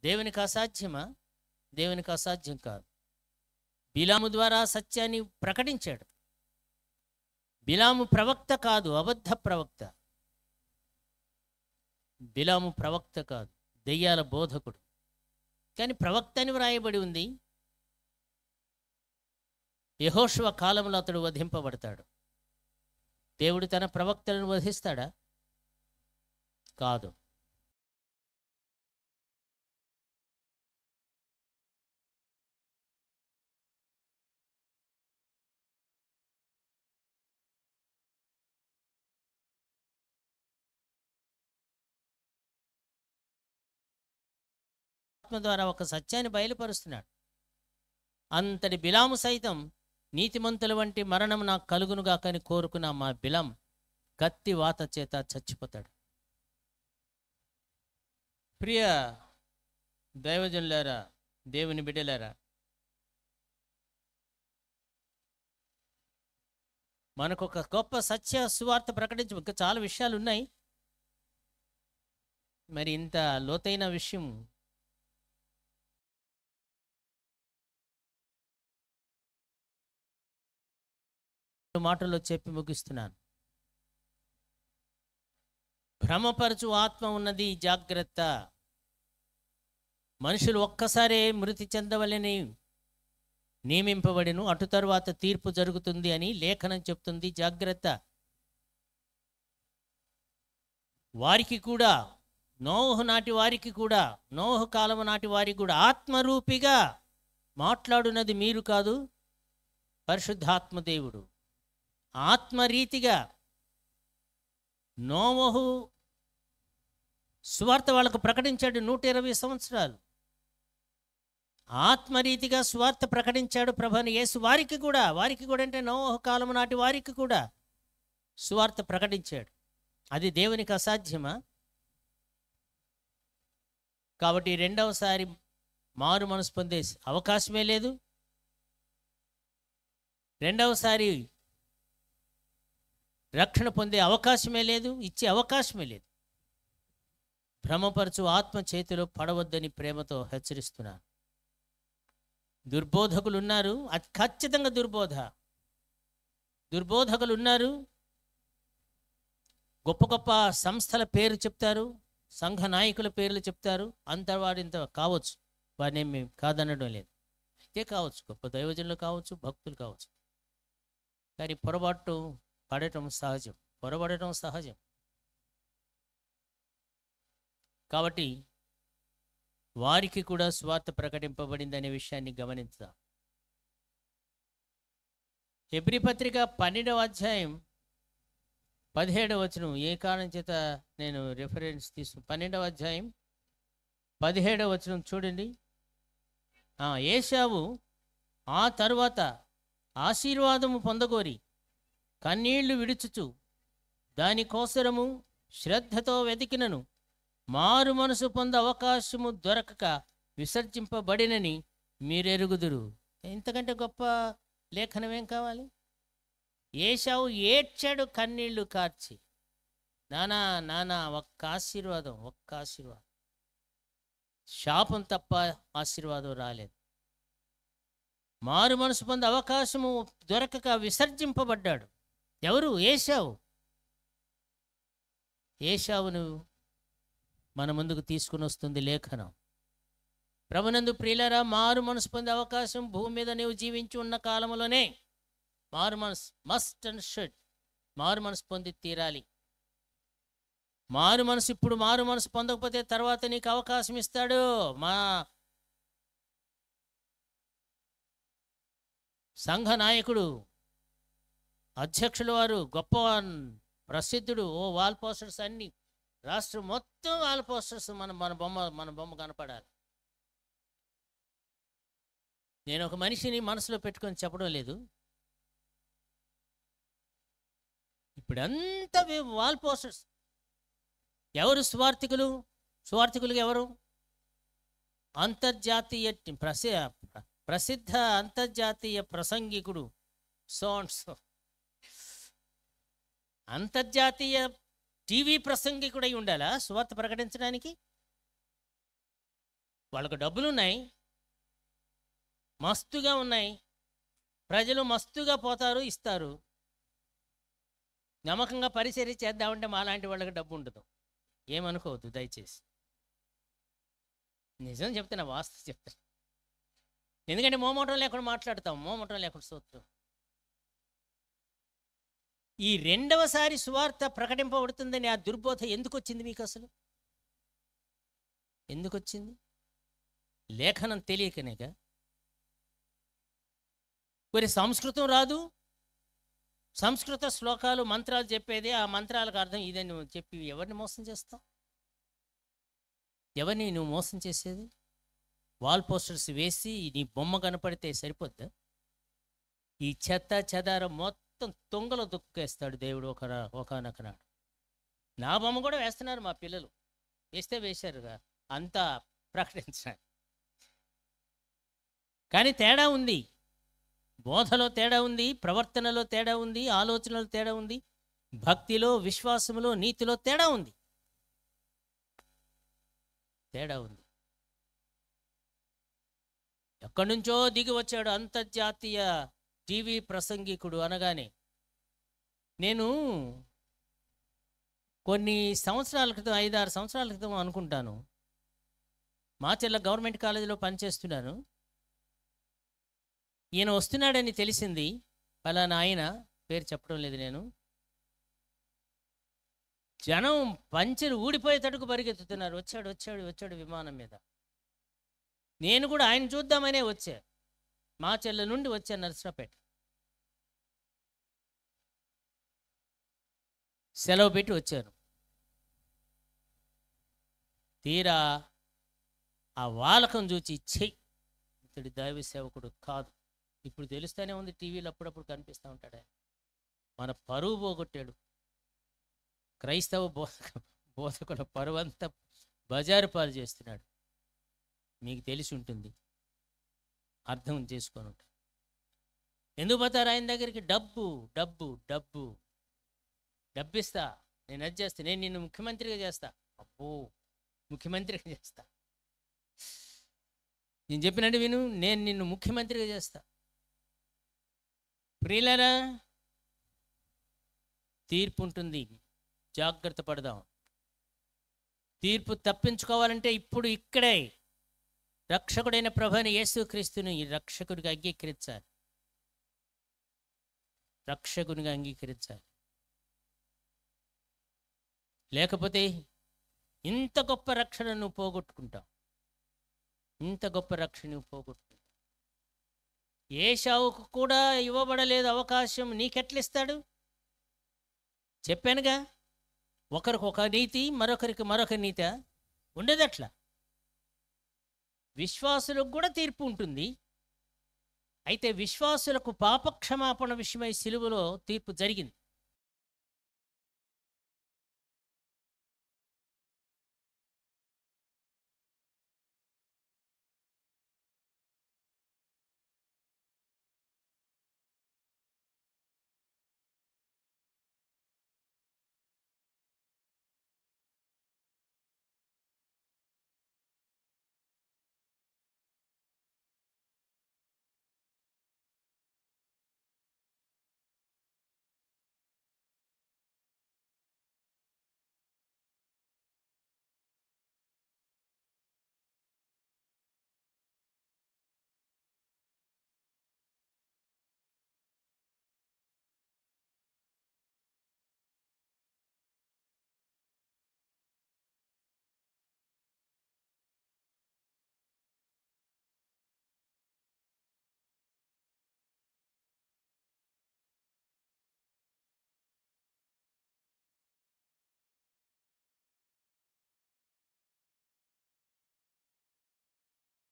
దేవునికి అసాధ్యమా? దేవునికి అసాధ్యం కాదు. బిలాము ద్వారా సత్యాన్ని ప్రకటించాడు. బిలాము ప్రవక్త కాదు, అబద్ధ ప్రవక్త. బిలాము ప్రవక్త కాదు, దెయ్యాల బోధకుడు. కానీ ప్రవక్త అని వ్రాయబడి ఉంది. యెహోషువ కాలంలో అతడు వధింపబడతాడు. దేవుడు తన ప్రవక్తలను వధిస్తాడా? కాదు. ఆత్మ ద్వారా ఒక సత్యాన్ని బయలుపరుస్తున్నాడు. అంతటి బిలాము సైతం నీతిమంతుల వంటి మరణం నాకు కలుగునుగా కానీ కోరుకున్న మా బిలాం కత్తి వాత చేత చచ్చిపోతాడు. ప్రియ దైవజనులారా, దేవుని బిడ్డలారా, మనకు ఒక గొప్ప సత్య సువార్త ప్రకటించు. ఇంకా చాలా విషయాలు ఉన్నాయి. మరి ఇంత లోతైన విషయం మాటల్లో చెప్పి ముగిస్తున్నాను. భ్రమపరచు ఆత్మ ఉన్నది, జాగ్రత్త. మనుషులు ఒక్కసారే మృతి చెందవలని నియమింపబడిను, అటు తరువాత తీర్పు జరుగుతుంది అని లేఖనం చెప్తుంది. జాగ్రత్త. వారికి కూడా, నోహు నాటి వారికి కూడా, నోహు కాలము నాటి వారికి కూడా ఆత్మరూపిగా మాట్లాడున్నది మీరు కాదు, పరిశుద్ధాత్మ దేవుడు. ఆత్మరీతిగా నోవహు సువార్త వాళ్ళకు ప్రకటించాడు 120 సంవత్సరాలు. ఆత్మరీతిగా సువార్త ప్రకటించాడు ప్రభువైన యేసు. వారికి కూడా అంటే నోవహు కాలము నాటి వారికి కూడా సువార్త ప్రకటించాడు. అది దేవునికి అసాధ్యమా? కాబట్టి రెండవసారి మారు మనసు పొందే అవకాశమే లేదు. రెండవసారి రక్షణ పొందే అవకాశమే లేదు, ఇచ్చే అవకాశమే లేదు. భ్రమపరచు ఆత్మ చేతిలో పడవద్దని ప్రేమతో హెచ్చరిస్తున్నాను. దుర్బోధకులు ఉన్నారు, అది ఖచ్చితంగా దుర్బోధకులు ఉన్నారు. గొప్ప గొప్ప సంస్థల పేరు చెప్తారు, సంఘ నాయకుల పేర్లు చెప్తారు. అంతవాడింత కావచ్చు, వారిని ఏమి కాదనడం లేదు. అయితే కావచ్చు, గొప్ప దైవజనులు కావచ్చు, భక్తులు కావచ్చు. కానీ పొరబడటం సహజం. కాబట్టి వారికి కూడా స్వార్థ ప్రకటింపబడింది అనే విషయాన్ని గమనించుదాం. హెబ్రీ పత్రిక 12వ అధ్యాయం 17వ వచనం. ఏ కారణం చేత నేను రిఫరెన్స్ 12వ అధ్యాయం 17వ వచనం చూడండి. ఏశావు ఆ తరువాత ఆశీర్వాదము పొందగోరి కన్నీళ్లు విడుచుచు దానికోసరము శ్రద్ధతో వెతికినను మారు మనసు పొంద అవకాశము దొరకక విసర్జింపబడినని మీరెరుగుదురు. ఇంతకంటే గొప్ప లేఖనం ఏం కావాలి? ఏశావు ఏడ్చాడు కన్నీళ్లు కార్చి, నానా ఒక్క ఆశీర్వాదం. శాపం తప్ప ఆశీర్వాదం రాలేదు. మారు మనసు పొందే అవకాశము దొరకక విసర్జింపబడ్డాడు. ఎవరు? ఏశావు. ఏశావును మన ముందుకు తీసుకుని వస్తుంది లేఖనం. ప్రభునందు ప్రియులారా, మారు మనసు పొందే అవకాశం భూమి మీద నీవు జీవించి ఉన్న కాలంలోనే మారు మనసు మస్ట్ అండ్ షుడ్, మారు మనసు పొంది తీరాలి. మారు మనసు ఇప్పుడు మారు మనసు పొందకపోతే తర్వాత నీకు అవకాశం ఇస్తాడు. మా సంఘ నాయకుడు, అధ్యక్షుల వారు, గొప్ప ప్రసిద్ధుడు, వాల్ పోస్టర్స్ అన్ని రాష్ట్రం మొత్తం వాల్ పోస్టర్స్ మన బొమ్మ కనపడాలి. నేను ఒక మనిషిని మనసులో పెట్టుకొని చెప్పడం లేదు. ఇప్పుడంతా వాల్ పోస్టర్స్. ఎవరు సువార్థికులు? సువార్థికులు ఎవరు? అంతర్జాతీయ ప్రసిద్ధ అంతర్జాతీయ ప్రసంగికుడు సోన్స్, అంతర్జాతీయ టీవీ ప్రసంగికుడై ఉండాలా సువార్త ప్రకటించడానికి? వాళ్ళకు డబ్బులున్నాయి, మస్తుగా ఉన్నాయి, ప్రజలు మస్తుగా పోతారు, ఇస్తారు. నమ్మకంగా పరిచర్య చేద్దామంటే మాలాంటి వాళ్ళకి డబ్బు ఉండదు. ఏమనుకోవద్దు దయచేసి. నిజం చెప్తున్నా, వాస్తవం చెప్తాను. ఎందుకంటే మోమోటం లేకుండా మాట్లాడతాం, మోమోటం లేకుండా సూత్రం. ఈ రెండవసారి సువార్త ప్రకటింపబడుతుందని ఆ దుర్బోధ ఎందుకు వచ్చింది మీకు? అసలు ఎందుకు వచ్చింది? లేఖనం తెలియకనేగా. మరి సంస్కృతం రాదు, సంస్కృత శ్లోకాలు మంత్రాలు చెప్పేది, ఆ మంత్రాలకు అర్థం ఇదని చెప్పి ఎవరిని మోసం చేస్తావు? ఎవరిని నువ్వు మోసం చేసేది? వాల్ పోస్టర్స్ వేసి నీ బొమ్మ కనపడితే సరిపోద్దా? ఈ చెత్త చెదారం మొత్తం తొంగలో దుక్కేస్తాడు దేవుడు ఒకనొకనాడు. నా బొమ్మ కూడా వేస్తున్నారు మా పిల్లలు, వేస్తే వేశారుగా, అంతా ప్రకటించాలి. కానీ తేడా ఉంది, బోధలో తేడా ఉంది, ప్రవర్తనలో తేడా ఉంది, ఆలోచనలో తేడా ఉంది, భక్తిలో, విశ్వాసములో, నీతిలో తేడా ఉంది. తేడా ఉంది. ఎక్కడి నుంచో దిగి వచ్చాడు అంతర్జాతీయ టీవీ ప్రసంగికుడు అనగానే. నేను కొన్ని సంవత్సరాల క్రితం, 5-6 సంవత్సరాల క్రితం అనుకుంటాను, మాచెర్ల గవర్నమెంట్ కాలేజీలో పనిచేస్తున్నాను. ఈయన వస్తున్నాడని తెలిసింది. పలానా ఆయన, పేరు చెప్పడం లేదు నేను. జనం పంచెలు ఊడిపోయేటట్టుకు పరిగెత్తుతున్నారు. వచ్చాడు వచ్చాడు వచ్చాడు విమానం మీద. నేను కూడా ఆయన చూద్దామనే వచ్చా. మాచెర్ల నుండి వచ్చా నర్సరావుపేట. సెలవు పెట్టి వచ్చాను. తీరా ఆ వాలకం చూచి చెయ్యి, ఇతడి దైవ సేవకుడు కాదు. ఇప్పుడు తెలుస్తూనే ఉంది, టీవీలో అప్పుడప్పుడు కనిపిస్తూ ఉంటాడు. మన పరువు పోగొట్టాడు. క్రైస్తవ బోధకుల పరువు అంతా బజారు పాలు చేస్తున్నాడు. మీకు తెలిసి ఉంటుంది, అర్థం చేసుకొని ఉంటాడు. ఎందుకు పోతారు ఆయన దగ్గరికి? డబ్బు డబ్బు డబ్బు. డబ్బిస్తా, నేను అది చేస్తా, నేను నిన్ను ముఖ్యమంత్రిగా చేస్తా. అబ్బో, ముఖ్యమంత్రిగా చేస్తా. నేను చెప్పినట్టు విను, నేను నిన్ను ముఖ్యమంత్రిగా చేస్తా. ప్రియులారా, తీర్పు ఉంటుంది, జాగ్రత్త పడదాం. తీర్పు తప్పించుకోవాలంటే ఇప్పుడు ఇక్కడే రక్షకుడైన ప్రభువైన యేసుక్రీస్తుని ఈ రక్షకుడిగా అంగీకరించాలి. రక్షకునిగా అంగీకరించాలి. లేకపోతే ఇంత గొప్ప రక్షణ నువ్వు పోగొట్టుకుంటావు. ఇంత గొప్ప రక్షణ నువ్వు పోగొట్టుకుంటావు. ఏశావుకు కూడా ఇవ్వబడలేదు అవకాశం, నీకెట్లిస్తాడు? చెప్పానుగా, ఒకరికి ఒక నీతి, మరొకరికి మరొక నీతి ఉండేది. అట్లా విశ్వాసులకు కూడా తీర్పు ఉంటుంది. అయితే విశ్వాసులకు పాపక్షమాపణ విషయమై సిలువలో తీర్పు జరిగింది.